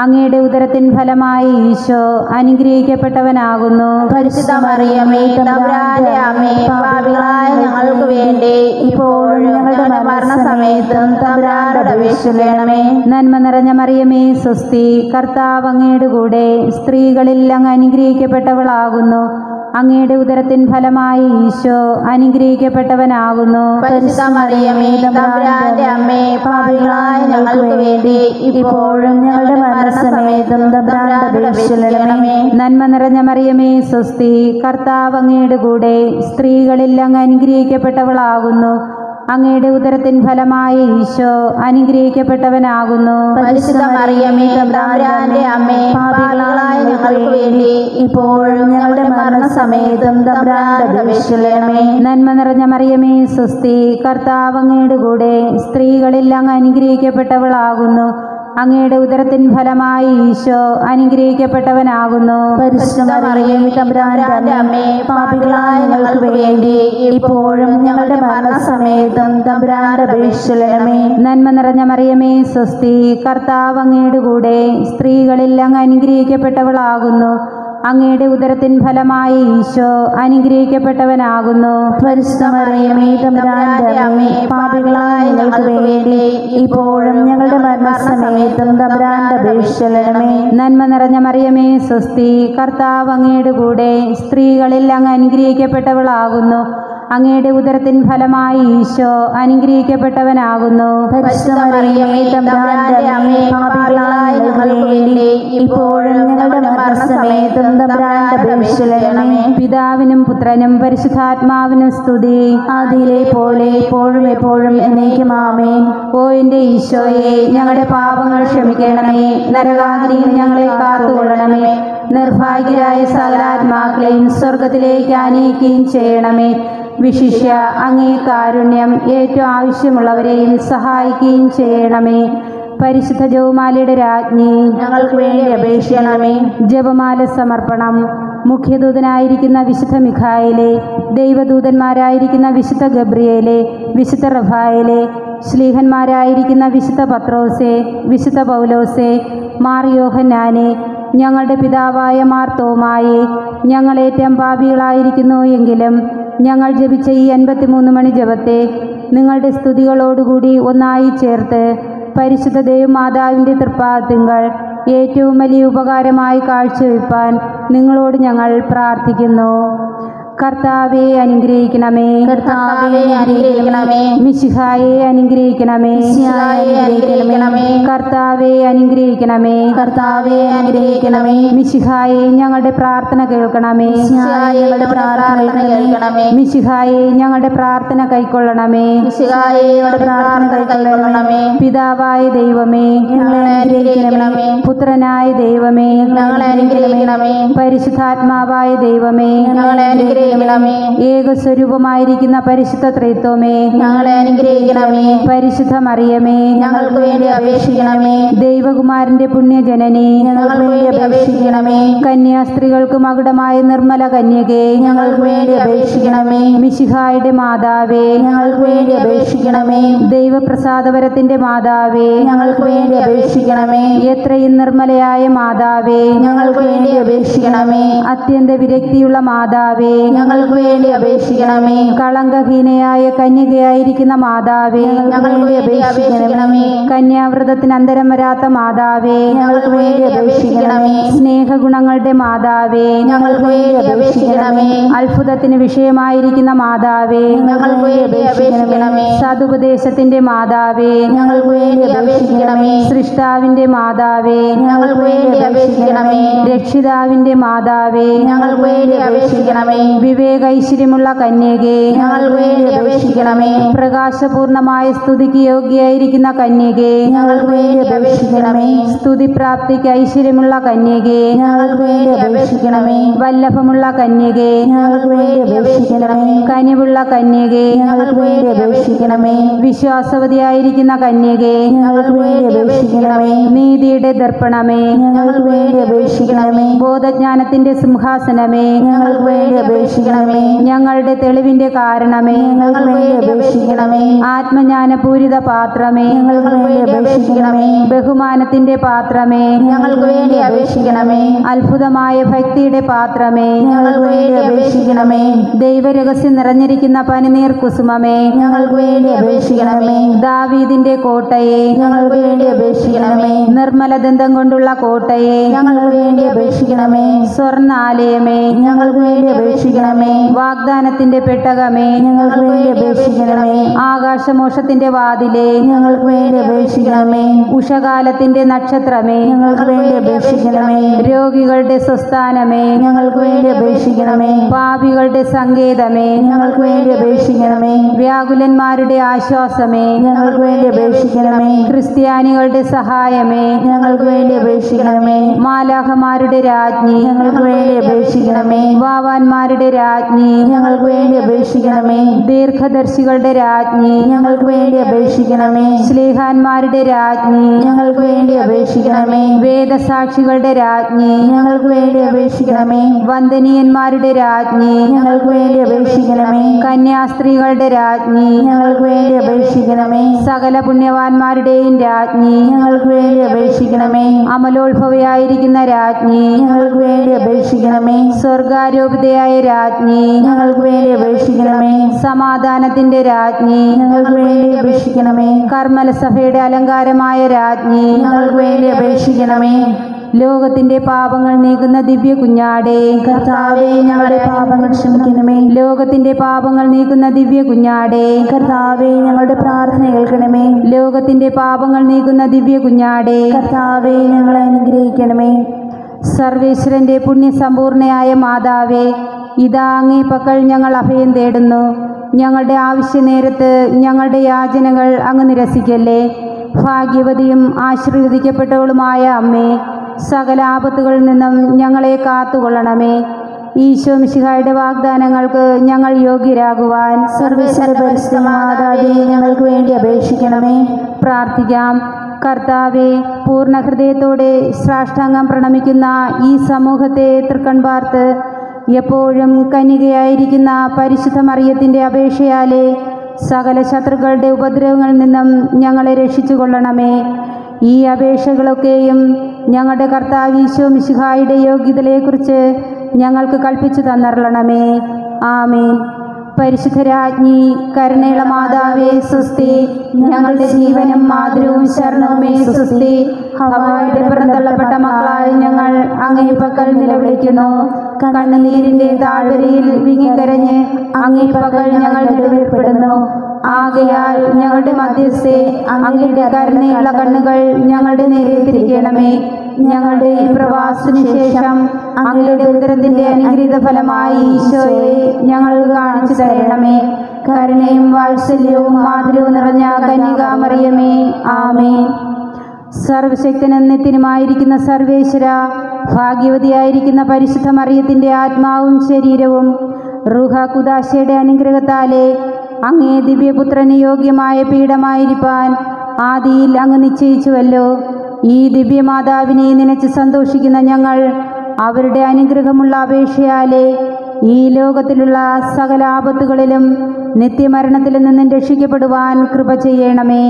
അങ്ങയുടെ ഉദരത്തിൻ ഫലമായി ഈശോ അനുഗ്രഹിക്കപ്പെട്ടവനാകുന്നു. പരിശുദ്ധ മറിയമേ തമ്പുരാന്റെ അമ്മേ, പാപികളായ ഞങ്ങൾക്ക് വേണ്ടി ഇപ്പോഴും ഞങ്ങളുടെ മരണസമയത്തും തമ്പുരാനോട് അപേക്ഷിക്കണമേ. നന്മ നിറഞ്ഞ മറിയമേ സ്വസ്തി, കർത്താവ് അങ്ങയുടെ കൂടെ സ്ത്രീകളിൽ അങ്ങ് അനുഗ്രഹിക്കപ്പെട്ടവളാകുന്നു. അങ്ങയുടെ ഉദരത്തിൻ ഫലമായി ഈശോ അനുഗ്രഹിക്കപ്പെട്ടവനാകുന്നു. പരിശുദ്ധ മറിയമേ തമ്പുരാന്റെ അമ്മേ, പാപികളായ ഞങ്ങൾക്ക് വേണ്ടി ഇപ്പോഴും ഞങ്ങളുടെ മരണസമയത്തും തമ്പുരാനോട് അപേക്ഷിക്കണമേ. നന്മ നിറഞ്ഞ മറിയമേ സ്വസ്തി, കർത്താവ് അങ്ങയുടെ കൂടെ സ്ത്രീകളിൽ അങ്ങ് അനുഗ്രഹിക്കപ്പെട്ടവളാകുന്നു. അങ്ങയുടെ ഉദരത്തിൻ ഫലമായ ഈശോ അനുഗ്രഹിക്കപ്പെട്ടവനാകുന്നു. പരിശുദ്ധ മറിയമേ തമ്പുരാന്റെ അമ്മേ, പാപികളായ ഞങ്ങൾക്ക് വേണ്ടി ഇപ്പോഴും ഞങ്ങളുടെ മരണസമയത്തും തമ്പുരാനോട് അപേക്ഷിക്കണമേ. നന്മ നിറഞ്ഞ മറിയമേ സ്വസ്തി, കർത്താവ് അങ്ങയുടെ കൂടെ സ്ത്രീകളിൽ അങ്ങ് അനുഗ്രഹിക്കപ്പെട്ടവളാകുന്നു. അങ്ങയുടെ ഉദരത്തിൻ ഫലമായി ഈശോ അനുഗ്രഹിക്കപ്പെട്ടവനാകുന്നു. പരിശുദ്ധ മറിയമേ തമ്പുരാന്റെ അമ്മേ, പാപികളായ ഞങ്ങൾക്ക് വേണ്ടി ഇപ്പോഴും ഞങ്ങളുടെ മരണസമയത്തും തമ്പുരാനോട് അപേക്ഷിക്കണമേ. നന്മ നിറഞ്ഞ മറിയമേ സ്വസ്തി, കർത്താവ് അങ്ങയുടെ കൂടെ സ്ത്രീകളിൽ അങ്ങ് അനുഗ്രഹിക്കപ്പെട്ടവളാകുന്നു. അങ്ങയുടെ ഉദരത്തിൻ ഫലമായി ഈശോ അനുഗ്രഹിക്കപ്പെട്ടവനാകുന്നു. പരിശുദ്ധ മറിയമേ തമ്പുരാന്റെ അമ്മേ, പാപികളായ ഞങ്ങൾക്ക് വേണ്ടി ഇപ്പോഴും ഞങ്ങളുടെ മരണസമയത്തും തമ്പുരാനോട് അപേക്ഷിക്കണമേ. നന്മ നിറഞ്ഞ മറിയമേ സ്വസ്തി, കർത്താവ് അങ്ങയുടെ കൂടെ സ്ത്രീകളിൽ അങ്ങ് അനുഗ്രഹിക്കപ്പെട്ടവളാകുന്നു. അങ്ങയുടെ ഉദരത്തിൻ ഫലമായി ഈശോ അനുഗ്രഹിക്കപ്പെട്ടവനാകുന്നു. പരിശുദ്ധ മറിയമേ തമ്പുരാന്റെ അമ്മേ, പാപികളായ ഞങ്ങൾക്ക് വേണ്ടി ഇപ്പോഴും ഞങ്ങളുടെ മരണസമയത്തും തമ്പുരാനോട് അപേക്ഷിക്കണമേ. പിതാവിനും പുത്രനും പരിശുദ്ധാത്മാവിനും സ്തുതി, ആദിയിലെ പോലെ ഇപ്പോഴും എപ്പോഴും എന്നേക്കും ആമേൻ. ഓ എൻ്റെ ഈശോയെ, ഞങ്ങളുടെ പാപങ്ങൾ ക്ഷമിക്കണമേ, നരകാഗ്നിയിൽ ഞങ്ങളെ കാത്തുകൊള്ളണമേ, നിർഭാഗ്യരായ സകലാത്മാക്കളെയും സ്വർഗത്തിലേക്ക് ആനയിക്കുകയും ചെയ്യണമേ. വിശിഷ്യ അങ്ങേ കാരുണ്യം ഏറ്റവും ആവശ്യമുള്ളവരെയും സഹായിക്കുകയും ചെയ്യണമേ. പരിശുദ്ധ ജപമാലയുടെ രാജ്ഞി, ഞങ്ങൾക്ക് വേണ്ടി അപേക്ഷിക്കണമേ. ജപമാല സമർപ്പണം. മുഖ്യദൂതനായിരിക്കുന്ന വിശുദ്ധ മിഖായേലെ, ദൈവദൂതന്മാരായിരിക്കുന്ന വിശുദ്ധ ഗബ്രിയേലെ, വിശുദ്ധ റഫായേലെ, ശ്ലീഹന്മാരായിരിക്കുന്ന വിശുദ്ധ പത്രോസെ, വിശുദ്ധ പൗലോസെ, മാർ യോഹന്നാനെ, ഞങ്ങളുടെ പിതാവായ മാർ തോമായെ, ഞങ്ങളേറ്റം പാപികളായിരിക്കുന്നു എങ്കിലും ഞങ്ങൾ ജപിച്ച ഈ 53 മണി ജപത്തെ നിങ്ങളുടെ സ്തുതികളോടുകൂടി ഒന്നായി ചേർത്ത് പരിശുദ്ധ ദൈവമാതാവിൻ്റെ തൃപ്പാദത്തിങ്കൽ ഏറ്റവും വലിയ ഉപകാരമായി കാഴ്ചവെപ്പാൻ നിങ്ങളോട് ഞങ്ങൾ പ്രാർത്ഥിക്കുന്നു. കർത്താവെ അനുഗ്രഹിക്കണമേ, കർത്താവേ അനുഗ്രഹിക്കണമേ. മിശിഹായെ അനുഗ്രഹിക്കണമേ, മിശിഹായെ അനുഗ്രഹിക്കണമേ. കർത്താവെ അനുഗ്രഹിക്കണമേ, കർത്താവേ അനുഗ്രഹിക്കണമേ. മിശിഹായെ ഞങ്ങളുടെ പ്രാർത്ഥന കേൾക്കണമേ, മിശിഹായെ ഞങ്ങളുടെ പ്രാർത്ഥന കേൾക്കണമേ. മിശിഹായെ ഞങ്ങളുടെ പ്രാർത്ഥന കൈക്കൊള്ളണമേ, മിശിഹായെ ഞങ്ങളുടെ പ്രാർത്ഥന കൈക്കൊള്ളണമേ. പിതാവായ ദൈവമേ ഞങ്ങളെ അനുഗ്രഹിക്കണമേ. പുത്രനായ ദൈവമേ ഞങ്ങളെ അനുഗ്രഹിക്കണമേ. പരിശുദ്ധാത്മാവായ ദൈവമേ ഞങ്ങളെ അനുഗ്രഹിക്കണമേ. ഏകസ്വരൂപമായിരിക്കുന്ന പരിശുദ്ധ ത്രിത്വമേ ഞങ്ങളെ അനുഗ്രഹിക്കണമേ. പരിശുദ്ധ മറിയമേ ഞങ്ങൾക്ക് വേണ്ടി അപേക്ഷിക്കണമേ. ദൈവകുമാരന്റെ പുണ്യജനനി ഞങ്ങൾക്ക് വേണ്ടി അപേക്ഷിക്കണമേ. കന്യാസ്ത്രീകൾക്ക് മകുടമായ നിർമ്മല കന്യകേ ഞങ്ങൾക്ക് വേണ്ടി അപേക്ഷിക്കണമേ. മിശിഹായുടെ മാതാവേ ഞങ്ങൾക്ക് വേണ്ടി അപേക്ഷിക്കണമേ. ദൈവപ്രസാദപരത്തിന്റെ മാതാവേ ഞങ്ങൾക്ക് വേണ്ടി അപേക്ഷിക്കണമേ. എത്രയും നിർമ്മലയായ മാതാവേ ഞങ്ങൾക്ക് വേണ്ടി അപേക്ഷിക്കണമേ. അത്യന്ത വിരക്തിയുള്ള മാതാവേ ഞങ്ങൾക്ക് വേണ്ടി അപേക്ഷിക്കണമേ. കളങ്കഹീനയായ കന്യകയായിരിക്കുന്ന മാതാവേ ഞങ്ങൾക്ക് വേണ്ടി അപേക്ഷിക്കണമേ. കന്യാവ്രതത്തിന് അന്തരം വരാത്ത മാതാവേ ഞങ്ങൾക്ക് വേണ്ടി അപേക്ഷിക്കണമേ. സ്നേഹഗുണങ്ങളുടെ മാതാവേ ഞങ്ങൾക്ക് വേണ്ടി അപേക്ഷിക്കണമേ. അത്ഭുതത്തിന് വിഷയമായിരിക്കുന്ന മാതാവേ ഞങ്ങൾക്ക് വേണ്ടി അപേക്ഷിക്കണമേ. സതുപദേശത്തിന്റെ മാതാവേ ഞങ്ങൾക്ക് വേണ്ടി അപേക്ഷിക്കണമേ. സൃഷ്ടാവിന്റെ മാതാവേ ഞങ്ങൾക്ക് വേണ്ടി അപേക്ഷിക്കണമേ. രക്ഷിതാവിന്റെ മാതാവേ ഞങ്ങൾക്ക് വേണ്ടി അപേക്ഷിക്കണമേ. വിവേകൈശ്വര്യമുള്ള കന്യകേ ഞങ്ങൾക്ക് വേണ്ടി അപേക്ഷിക്കണമേ. പ്രകാശപൂർണമായ സ്തുതിക്ക് യോഗ്യയായിരിക്കുന്ന കന്യകേ ഞങ്ങൾക്ക് വേണ്ടി അപേക്ഷിക്കണമേ. സ്തുതിപ്രാപ്തിക്ക് ഐശ്വര്യമുള്ള കന്യകേ ഞങ്ങൾക്ക് വേണ്ടി അപേക്ഷിക്കണമേ. വല്ലഭമുള്ള കന്യകേ ഞങ്ങൾക്ക് വേണ്ടി അപേക്ഷിക്കണമേ. കനിവുള്ള കന്യകേ ഞങ്ങൾക്ക് വേണ്ടി അപേക്ഷിക്കണമേ. വിശ്വാസവതിയായിരിക്കുന്ന കന്യകേ ഞങ്ങൾക്ക് വേണ്ടി അപേക്ഷിക്കണമേ. നീതിയുടെ ദർപ്പണമേ ഞങ്ങൾക്ക് വേണ്ടി അപേക്ഷിക്കണമേ. ബോധജ്ഞാനത്തിന്റെ സിംഹാസനമേ ഞങ്ങൾക്ക് വേണ്ടി അപേക്ഷിക്കണമേ. ഞങ്ങളുടെ തെളിവിന്റെ കാരണമേ ഞങ്ങൾക്ക് വേണ്ടി അപേക്ഷിക്കണമേ. ആത്മജ്ഞാനപൂരിത പാത്രമേ ഞങ്ങൾക്ക് വേണ്ടി അപേക്ഷിക്കണമേ. ബഹുമാനത്തിന്റെ പാത്രമേ ഞങ്ങൾക്ക് വേണ്ടി അപേക്ഷിക്കണമേ. അത്ഭുതമായ ഭക്തിയുടെ പാത്രമേ ഞങ്ങൾക്ക് വേണ്ടി അപേക്ഷിക്കണമേ. ദൈവരഹസ്യം നിറഞ്ഞിരിക്കുന്ന പനിനീർ കുസുമമേ ഞങ്ങൾക്ക് വേണ്ടി അപേക്ഷിക്കണമേ. ദാവീദിന്റെ കോട്ടയെ ഞങ്ങൾക്ക് വേണ്ടി അപേക്ഷിക്കണമേ. നിർമ്മല ദന്തം കൊണ്ടുള്ള കോട്ടയെ ഞങ്ങൾക്ക് വേണ്ടി അപേക്ഷിക്കണമേ. സ്വർണ്ണാലയമേ ഞങ്ങൾക്ക് വേണ്ടി അപേക്ഷിക്കണമേ. വാഗ്ദാനത്തിന്റെ പെട്ടകമേ ഞങ്ങൾക്ക് വേണ്ടി അപേക്ഷിക്കണമേ. ആകാശമോക്ഷത്തിന്റെ വാതിലേ ഞങ്ങൾക്ക് വേണ്ടി അപേക്ഷിക്കണമേ. ഉഷകാലത്തിന്റെ നക്ഷത്രമേ ഞങ്ങൾക്ക് വേണ്ടി അപേക്ഷിക്കണമേ. രോഗികളുടെ സ്വസ്ഥാനമേ ഞങ്ങൾക്ക് വേണ്ടി അപേക്ഷിക്കണമേ. പാപികളുടെ സങ്കേതമേ ഞങ്ങൾക്ക് വേണ്ടി അപേക്ഷിക്കണമേ. വ്യാകുലന്മാരുടെ ആശ്വാസമേ ഞങ്ങൾക്ക് വേണ്ടി അപേക്ഷിക്കണമേ. ക്രിസ്ത്യാനികളുടെ സഹായമേ ഞങ്ങൾക്ക് വേണ്ടി അപേക്ഷിക്കണമേ. മാലാഖമാരുടെ രാജ്ഞി ഞങ്ങൾക്ക് വേണ്ടി അപേക്ഷിക്കണമേ. വാവാന്മാരുടെ രാജ്ഞി ഞങ്ങൾക്ക് വേണ്ടി അപേക്ഷിക്കണമേ. ദീർഘദർശികളുടെ രാജ്ഞി ഞങ്ങൾക്ക് വേണ്ടി അപേക്ഷിക്കണമേ. ശ്ലീഹാന്മാരുടെ രാജ്ഞി ഞങ്ങൾക്ക് വേണ്ടി അപേക്ഷിക്കണമേ. വേദസാക്ഷികളുടെ രാജ്ഞി ഞങ്ങൾക്ക് വേണ്ടി അപേക്ഷിക്കണമേ. വന്ദനീയന്മാരുടെ രാജ്ഞി ഞങ്ങൾക്ക് വേണ്ടി അപേക്ഷിക്കണമേ. കന്യാസ്ത്രീകളുടെ രാജ്ഞി ഞങ്ങൾക്ക് വേണ്ടി അപേക്ഷിക്കണമേ. സകല പുണ്യവാന്മാരുടെയും രാജ്ഞി ഞങ്ങൾക്ക് വേണ്ടി അപേക്ഷിക്കണമേ. അമലോത്ഭവയായിരിക്കുന്ന രാജ്ഞി ഞങ്ങൾക്ക് വേണ്ടി അപേക്ഷിക്കണമേ. സ്വർഗാരോപിതയായ രാജ്ഞി ഞങ്ങൾക്ക് വേണ്ടി അപേക്ഷിക്കണമേ. സമാധാനത്തിന്റെ രാജ്ഞി ഞങ്ങൾക്ക് വേണ്ടി അപേക്ഷിക്കണമേ. കർമ്മലസഭയുടെ അലങ്കാരമായ രാജ്ഞി ഞങ്ങൾക്ക് വേണ്ടി അപേക്ഷിക്കണമേ. ലോകത്തിന്റെ പാപങ്ങൾ നീക്കുന്ന ദിവ്യ കുഞ്ഞാടേ കർത്താവേ, ഞങ്ങളുടെ പാപങ്ങൾ ക്ഷമിക്കണമേ. ലോകത്തിന്റെ പാപങ്ങൾ നീക്കുന്ന ദിവ്യ കുഞ്ഞാടേ കർത്താവേ, ഞങ്ങളുടെ പ്രാർത്ഥന കേൾക്കണമേ. ലോകത്തിന്റെ പാപങ്ങൾ നീക്കുന്ന ദിവ്യ കുഞ്ഞാടേ കർത്താവേ, ഞങ്ങളെ അനുഗ്രഹിക്കണമേ. സർവേശ്വരന്റെ പുണ്യസമ്പൂർണയായ മാതാവേ, ഇതാ അങ്ങേ പക്കൽ ഞങ്ങൾ അഭയം തേടുന്നു. ഞങ്ങളുടെ ആവശ്യനേരത്ത് ഞങ്ങളുടെ യാചനകൾ അങ്ങ് നിരസിക്കല്ലേ. ഭാഗ്യവതിയും ആശീർവദിക്കപ്പെട്ടവളുമായ അമ്മേ, സകല ആപത്തുകളിൽ നിന്നും ഞങ്ങളെ കാത്തുകൊള്ളണമേ. ഈശോ മിശിഹായുടെ വാഗ്ദാനങ്ങൾക്ക് ഞങ്ങൾ യോഗ്യരാകുവാൻ സർവേശ്വര പരിശുദ്ധ മാതാവേ, ഞങ്ങൾക്ക് വേണ്ടി അപേക്ഷിക്കണമേ. പ്രാർത്ഥിക്കാം. കർത്താവെ, പൂർണ്ണ ഹൃദയത്തോടെ സാഷ്ടാംഗം പ്രണമിക്കുന്ന ഈ സമൂഹത്തെ തൃക്കൺപാർത്ത് എപ്പോഴും കന്യകയായിരിക്കുന്ന പരിശുദ്ധ മറിയത്തിൻ്റെ അപേക്ഷയാലെ സകല ശത്രുക്കളുടെ ഉപദ്രവങ്ങളിൽ നിന്നും ഞങ്ങളെ രക്ഷിച്ചു കൊള്ളണമേ. ഈ അപേക്ഷകളൊക്കെയും ഞങ്ങളുടെ കർത്താവ് ഈശോ മിശിഹായുടെ യോഗ്യതയെക്കുറിച്ച് ഞങ്ങൾക്ക് കൽപ്പിച്ചു തന്നരുളണമേ. ആമേൻ. പരിശുദ്ധരാജ്ഞി, കരുണയുള്ള മാതാവേ സ്വസ്തി. ഞങ്ങളുടെ ജീവനും മാതൃവും ശരണവുമേ സ്വസ്തി. ഹവ്വായുടെ പുറന്തള്ളപ്പെട്ട മക്കളായ ഞങ്ങൾ അങ്ങേ പക്കൽ നിലവിളിക്കുന്നു. കണ്ണുനീരിന്റെ താഴ്വരയിൽ വിങ്ങിക്കരഞ്ഞ് അങ്ങേ പക്കൽ ഞങ്ങൾ നെടുവേർപ്പെടുന്നു. ആകയാൽ ഞങ്ങളുടെ മധ്യസ്ഥെ അങ്ങയുടെ കരുണയുള്ള കണ്ണുകൾ ഞങ്ങളുടെ നേരെ തിരിക്കണമേ. ഞങ്ങളുടെ ഈ പ്രവാസത്തിനു ശേഷം അങ്ങയുടെ ഉദരത്തിന്റെ അനുഗ്രഹീത ഫലമായി ഈശോയെ ഞങ്ങൾക്ക് കാണിച്ചു തരണമേ. കരുണയും വാത്സല്യവും മാധുര്യവും നിറഞ്ഞ കന്യകാമറിയമേ, ആമേൻ. സർവശക്തനും നിത്യനുമായിരിക്കുന്ന സർവേശ്വര, ഭാഗ്യവതിയായിരിക്കുന്ന പരിശുദ്ധ മറിയത്തിൻ്റെ ആത്മാവും ശരീരവും റൂഹ കുദാശയുടെ അനുഗ്രഹത്താലെ അങ്ങേ ദിവ്യപുത്രന് യോഗ്യമായ പീഠമായിരിക്കാൻ ആദിയിൽ അങ്ങ് നിശ്ചയിച്ചുവല്ലോ. ഈ ദിവ്യമാതാവിനെ നനച്ച് സന്തോഷിക്കുന്ന ഞങ്ങൾ അവരുടെ അനുഗ്രഹമുള്ള അപേക്ഷയാലെ ഈ ലോകത്തിലുള്ള സകല ആപത്തുകളിലും നിത്യമരണത്തിൽ നിന്നും രക്ഷിക്കപ്പെടുവാൻ കൃപ ചെയ്യണമേ.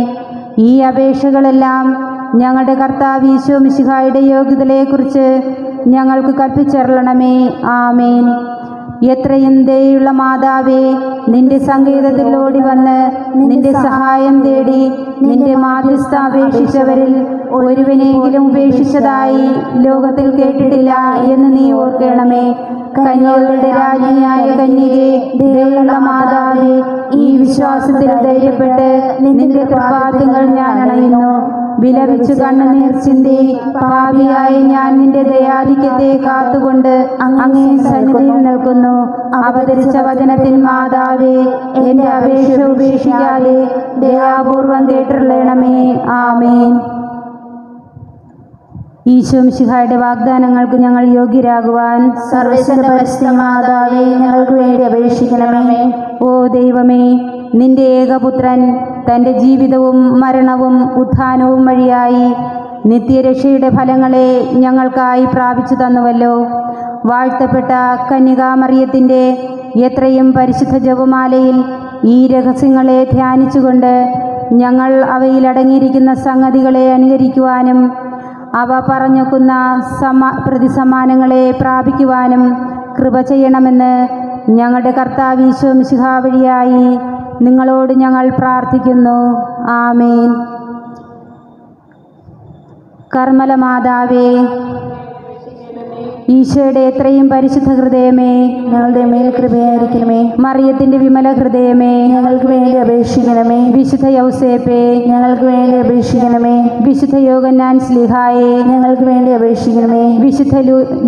ഈ അപേക്ഷകളെല്ലാം ഞങ്ങളുടെ കർത്താവ് ഈശോ മിശിഹായുടെ യോഗ്യതയെക്കുറിച്ച് ഞങ്ങൾക്ക് കൽപ്പിച്ചരുളണമേ. ആമേൻ. എത്രയും ദയുള്ള മാതാവേ, നിന്റെ സങ്കേതത്തിൽ ഓടി വന്ന് നിന്റെ സഹായം തേടി നിന്റെ മാധ്യസ്ഥ അപേക്ഷിച്ചവരിൽ ഒരുവനെങ്കിലും ഉപേക്ഷിച്ചതായി ലോകത്തിൽ കേട്ടിട്ടില്ല എന്ന് നീ ഓർക്കണമേ. കന്യകളുടെ രാജ്ഞിയായ കന്യകേ, ദയുള്ള മാതാവേ, ഈ വിശ്വാസത്തിൽ ധൈര്യപ്പെട്ട് നിന്റെ കൃപാദ്യങ്ങൾ ഞാൻ അണയുന്നു. വിലപിച്ചു കണ്ണുനീർ ചിന്തി പാപിയായ ഞാൻ നിന്റെ ദയാധിക്യത്തെ കാത്തുകൊണ്ട് അങ്ങേ സന്നിധിയിൽ നിൽക്കുന്നു. അവതരിച്ച വചനത്തിൻ മാതാവേ, എന്റെ അപേക്ഷ ഉപേക്ഷിക്കാതെ ദയാപൂർവം കേട്ടിരുളണമേ. ആമേൻ. ഈശോ മിശിഹായുടെ വാഗ്ദാനങ്ങൾക്ക് ഞങ്ങൾ യോഗ്യരാകുവാൻ സർവ്വശക്ത പരിശുദ്ധ മാതാവേ, ഞങ്ങൾക്ക് വേണ്ടി അപേക്ഷിക്കണമേ. ഓ ദൈവമേ, നിന്റെ ഏകപുത്രൻ തൻ്റെ ജീവിതവും മരണവും ഉത്ഥാനവും വഴിയായി നിത്യരക്ഷയുടെ ഫലങ്ങളെ ഞങ്ങൾക്കായി പ്രാപിച്ചു തന്നുവല്ലോ. വാഴ്ത്തപ്പെട്ട കന്യകാമറിയത്തിൻ്റെ എത്രയും പരിശുദ്ധ ജപമാലയിൽ ഈ രഹസ്യങ്ങളെ ധ്യാനിച്ചുകൊണ്ട് ഞങ്ങൾ അവയിൽ അടങ്ങിയിരിക്കുന്ന സംഗതികളെ അനുകരിക്കുവാനും അവ പറഞ്ഞൊക്കുന്ന പ്രതിസമ്മാനങ്ങളെ പ്രാപിക്കുവാനും കൃപ ചെയ്യണമെന്ന് ഞങ്ങളുടെ കർത്താവ് ഈശോ മിശിഹാ വഴിയായി നിങ്ങളോട് ഞങ്ങൾ പ്രാർത്ഥിക്കുന്നു. ആമേൻ. കർമ്മല മാതാവേ, ഈശോയുടെ എത്രയും പരിശുദ്ധ ഹൃദയമേ, ഞങ്ങളുടെ മേൽ കൃപയായിരിക്കണമേ. മറിയത്തിന്റെ വിമല ഹൃദയമേ, ഞങ്ങൾക്ക് വേണ്ടി അപേക്ഷിക്കണമേ. വിശുദ്ധ യൗസേപ്പേ, ഞങ്ങൾക്ക് വേണ്ടി അപേക്ഷിക്കണമേ. വിശുദ്ധ യോഹന്നാൻ സ്ലീഹായേ, ഞങ്ങൾക്ക് വേണ്ടി അപേക്ഷിക്കണമേ. വിശുദ്ധ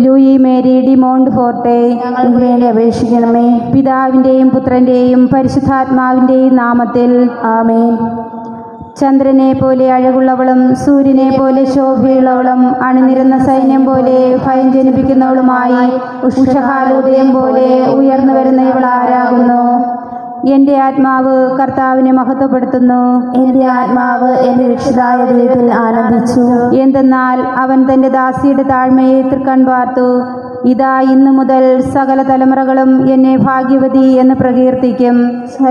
ലൂയി മേരി ഡി മോണ്ട് ഫോർട്ടെ, ഞങ്ങൾക്ക് വേണ്ടി അപേക്ഷിക്കണമേ. പിതാവിൻ്റെയും പുത്രൻ്റെയും പരിശുദ്ധാത്മാവിൻ്റെയും നാമത്തിൽ ആമേൻ. ചന്ദ്രനെ പോലെ അഴകുള്ളവളും സൂര്യനെ പോലെ ശോഭയുള്ളവളും അണിനിരുന്ന സൈന്യം പോലെ ഭയം ജനിപ്പിക്കുന്നവളുമായി ഉഷകാലോദയം പോലെ ഉയർന്നു വരുന്ന ഇവൾ ആരാകുന്നു? എൻ്റെ ആത്മാവ് കർത്താവിനെ മഹത്വപ്പെടുത്തുന്നു. എൻ്റെ ആത്മാവ് എൻ്റെ രക്ഷിതായ ദൈവത്തിൽ ആനന്ദിച്ചു. എന്തെന്നാൽ അവൻ തൻ്റെ ദാസിയുടെ താഴ്മയെ തൃക്കൺ പാർത്തു. ഇതാ ഇന്നു മുതൽ സകല തലമുറകളും എന്നെ ഭാഗ്യവതി എന്ന് പ്രകീർത്തിക്കും.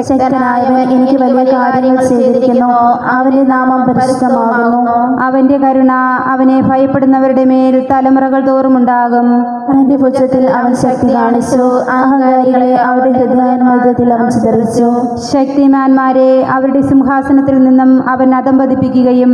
ശക്തനായവൻ എനിക്ക് വലിയ കാര്യങ്ങൾ ചെയ്തിരിക്കുന്നു. അവന്റെ നാമം പരിശുദ്ധമാകുന്നു. അവന്റെ കരുണ അവനെ ഭയപ്പെടുന്നവരുടെ മേൽ തലമുറകൾ തോറുമുണ്ടാകും. അവന്റെ ഭുജത്തിൽ അവൻ ശക്തി കാണിച്ചു. അഹങ്കാരികളെ അവരുടെ ഹൃദയാത്മത്തിൽ അവൻ ചിതറിച്ചു. ശക്തിമാന്മാരെ അവരുടെ സിംഹാസനത്തിൽ നിന്നും അവൻ അധംപതിപ്പിക്കുകയും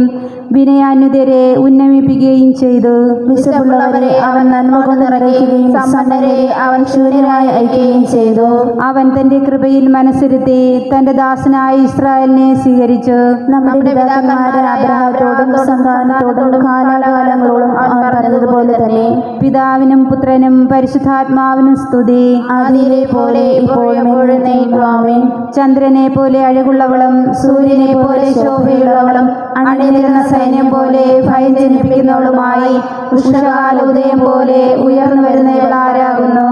വിനയാന്വിതരെ ഉന്നമിപ്പിക്കുകയും ചെയ്തു. വിശപ്പുള്ളവരെ അവൻ നന്മ കൊണ്ട് നിറയ്ക്കുകയും സമ്പന്നരെ അവൻ ശൂന്യമായി അയക്കുകയും ചെയ്തു. അവൻ തന്റെ കൃപയിൽ മനസ്സിരുത്തി തന്റെ ദാസനായ ഇസ്രായേലിനെ സ്വീകരിച്ചു. നമ്മുടെ പിതാക്കന്മാരായ അബ്രഹാത്തോടും സന്താനത്തോടും കാലാകാലങ്ങളോടും അവൻ പറഞ്ഞതുപോലെ തന്നെ. പിതാവിനും പുത്രനും പരിശുദ്ധാത്മാവിനും സ്തുതി. ആദിയിലെ പോലെ ഇപ്പോഴും എപ്പോഴും ആമേൻ. ചന്ദ്രനെ പോലെ അഴകുള്ളവളും സൂര്യനെ പോലെ ശോഭയുള്ളവളും അണിനിരുന്ന സൈന്യം പോലെ ഭയം ജനിപ്പിക്കുന്നവളുമായി ഉഷകാലോദയം പോലെ ഉയർന്നു വരുന്ന ഇവൾ ആരാകുന്നു?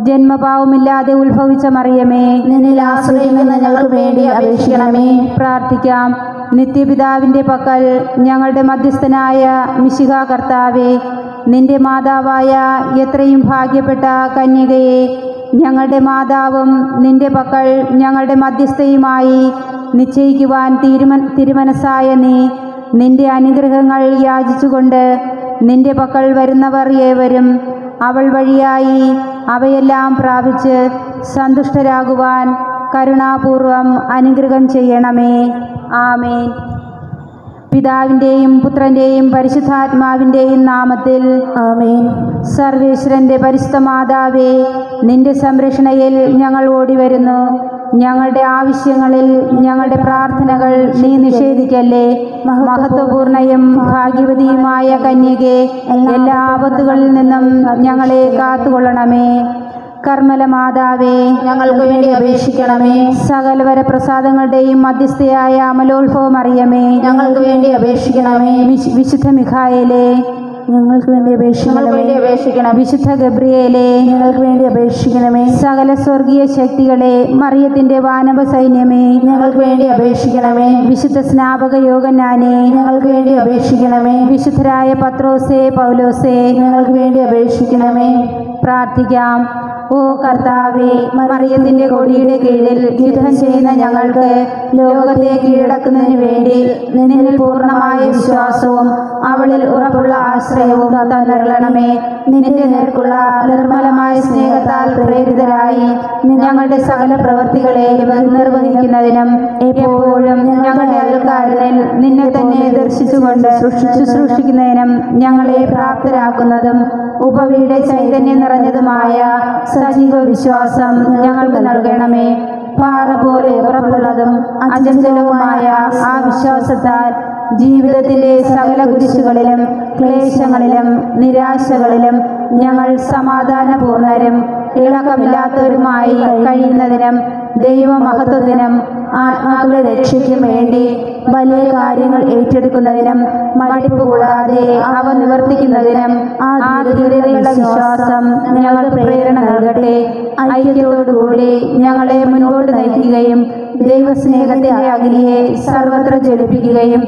ജന്മഭാവമില്ലാതെ ഉത്ഭവിച്ച മറിയമേ, നിന്നിൽ ആശ്രയിക്കുന്ന ഞങ്ങൾക്ക് വേണ്ടി അപേക്ഷിക്കണമേ. പ്രാർത്ഥിക്കാം. നിത്യപിതാവിൻ്റെ പക്കൽ ഞങ്ങളുടെ മധ്യസ്ഥനായ മിശിഹാ കർത്താവേ, നിന്റെ മാതാവായ എത്രയും ഭാഗ്യപ്പെട്ട കന്യകയെ ഞങ്ങളുടെ മാതാവും നിന്റെ പക്കൽ ഞങ്ങളുടെ മധ്യസ്ഥയുമായി നിശ്ചയിക്കുവാൻ തിരുമനസ്സായ നീ നിന്റെ അനുഗ്രഹങ്ങൾ യാചിച്ചുകൊണ്ട് നിന്റെ പക്കൽ വരുന്നവർ ഏവരും അവൾ വഴിയായി അവയെല്ലാം പ്രാപിച്ച് സന്തുഷ്ടരാകുവാൻ കരുണാപൂർവം അനുഗ്രഹം ചെയ്യണമേ. ആമേൻ. പിതാവിൻ്റെയും പുത്രൻ്റെയും പരിശുദ്ധാത്മാവിൻ്റെയും നാമത്തിൽ ആമേൻ. സർവേശ്വരൻ്റെ പരിശുദ്ധ മാതാവേ, നിന്റെ സംരക്ഷണയിൽ ഞങ്ങൾ ഓടി വരുന്നു. ഞങ്ങളുടെ ആവശ്യങ്ങളിൽ ഞങ്ങളുടെ പ്രാർത്ഥനകൾ നീ നിഷേധിക്കല്ലേ. മഹത്വപൂർണയും ഭാഗ്യവതിയുമായ കന്യകെ, എല്ലാ ആപത്തുകളിൽ നിന്നും ഞങ്ങളെ കാത്തുകൊള്ളണമേ. കർമ്മല മാതാവേ, ഞങ്ങൾക്ക് വേണ്ടി അപേക്ഷിക്കണമേ. സകലവര പ്രസാദങ്ങളുടെയും മധ്യസ്ഥയായ അമലോത്ഭവം അറിയമേ, ഞങ്ങൾക്ക് വേണ്ടി അപേക്ഷിക്കണമേ. വിശുദ്ധ മിഖായേലേ, ഞങ്ങൾക്ക് വേണ്ടി അപേക്ഷിക്കണമേ. വിശുദ്ധ ഗബ്രിയേലേ, ഞങ്ങൾക്ക് വേണ്ടി അപേക്ഷിക്കണമേ. സകല സ്വർഗീയ ശക്തികളെ, മറിയത്തിന്റെ വാനവ സൈന്യമേ, ഞങ്ങൾക്ക് വേണ്ടി അപേക്ഷിക്കണമേ. വിശുദ്ധ സ്നാപക യോഹന്നാനെ, ഞങ്ങൾക്ക് വേണ്ടി അപേക്ഷിക്കണമേ. വിശുദ്ധരായ പത്രോസേ, പൗലോസേ, ഞങ്ങൾക്ക് വേണ്ടി അപേക്ഷിക്കണമേ. പ്രാർത്ഥിക്കാം. ഓ കർത്താവേ, മറിയത്തിന്റെ കൊടിയുടെ കീഴിൽ യുദ്ധം ചെയ്യുന്ന ഞങ്ങൾക്ക് ലോകത്തെ കീഴടക്കുന്നതിന് വേണ്ടി നിന്നിൽ പൂർണ്ണമായ വിശ്വാസവും അവളിൽ ഉറപ്പുള്ള ആശ്രയവും തന്നരുളണമേ. നിന്റെ നേർക്കുള്ള നിർമ്മലമായ സ്നേഹത്താൽ പ്രേരിതരായി ഞങ്ങളുടെ സകല പ്രവൃത്തികളെയും നിർവഹിക്കുന്നതിനും എപ്പോഴും ഞങ്ങളുടെ അയൽക്കാരനിൽ നിന്നെ തന്നെ ദർശിച്ചുകൊണ്ട് ശുശ്രൂഷിക്കുന്നതിനും ഞങ്ങളെ പ്രാപ്തരാക്കുന്നതും ഉപവിയുടെ ചൈതന്യം നിറഞ്ഞതുമായ സജീവ വിശ്വാസം ഞങ്ങൾക്ക് നൽകണമേ. പാറ പോലെ ഉറപ്പുള്ളതും അചഞ്ചലവുമായ ആ വിശ്വാസത്താൽ ജീവിതത്തിൻ്റെ സകല കുരിശുകളിലും ക്ലേശങ്ങളിലും നിരാശകളിലും ഞങ്ങൾ സമാധാനപൂർണരും ഇളക്കമില്ലാത്തവരുമായി കഴിയുന്നതിനും ദൈവമഹത്വത്തിനും ആത്മാക്കളുടെ രക്ഷയ്ക്കും വേണ്ടി വലിയ കാര്യങ്ങൾ ഏറ്റെടുക്കുന്നതിനും മടിപ്പ് കൂടാതെ അവ നിവർത്തിക്കുന്നതിനും ആ ധീരതയുള്ള വിശ്വാസം ഞങ്ങൾക്ക് പ്രേരണ നൽകട്ടെ. ഐക്യത്തോടുകൂടി ഞങ്ങളെ മുൻപോട്ട് നയിക്കുകയും ദൈവസ്നേഹത്തിന്റെ അഗ്നിയെ സർവത്ര ജ്വലിപ്പിക്കുകയും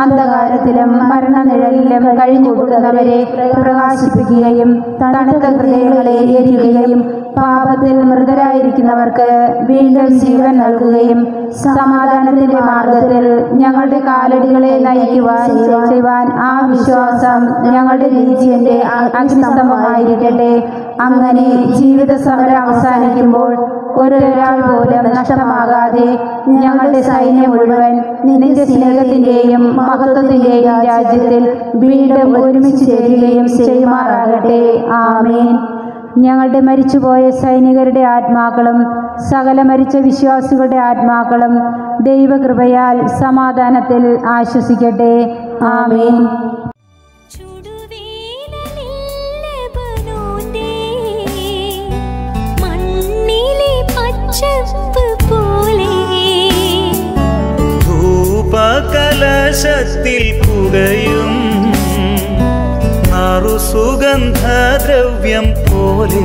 അന്ധകാരത്തിലും മരണനിഴലിലും കഴിഞ്ഞുകൂടുന്നവരെ പ്രകാശിപ്പിക്കുകയും തണുത്ത ഹൃദയങ്ങളെ എരിയുകയും പാപത്തിൽ മൃതരായിരിക്കുന്നവർക്ക് വീണ്ടും ജീവൻ നൽകുകയും സമാധാനത്തിന്റെ മാർഗത്തിൽ ഞങ്ങളുടെ കാലടികളെ നയിക്കുവാൻ ആ വിശ്വാസം ഞങ്ങളുടെ നീതിയുടെ അഗ്നിസ്തംഭമായിരിക്കട്ടെ. അങ്ങനെ ജീവിത സമരം അവസാനിക്കുമ്പോൾ ഒരാൾ പോലും നഷ്ടമാകാതെ ഞങ്ങളുടെ സൈന്യം മുഴുവൻ നിന്റെ സ്നേഹത്തിന്റെയും മഹത്വത്തിന്റെയും രാജ്യത്തിൽ വീണ്ടും ഒരുമിച്ച് ചേരുകയും ചെയ്യുമാറാകട്ടെ. ആമേൻ. ഞങ്ങളുടെ മരിച്ചുപോയ സൈനികരുടെ ആത്മാക്കളും സകല മരിച്ച വിശ്വാസികളുടെ ആത്മാക്കളും ദൈവകൃപയാൽ സമാധാനത്തിൽ ആശ്വസിക്കട്ടെ. ആമേൻ. ധൂപകലശത്തിൽ പുകയും സുഗന്ധദ്രവ്യം പോലെ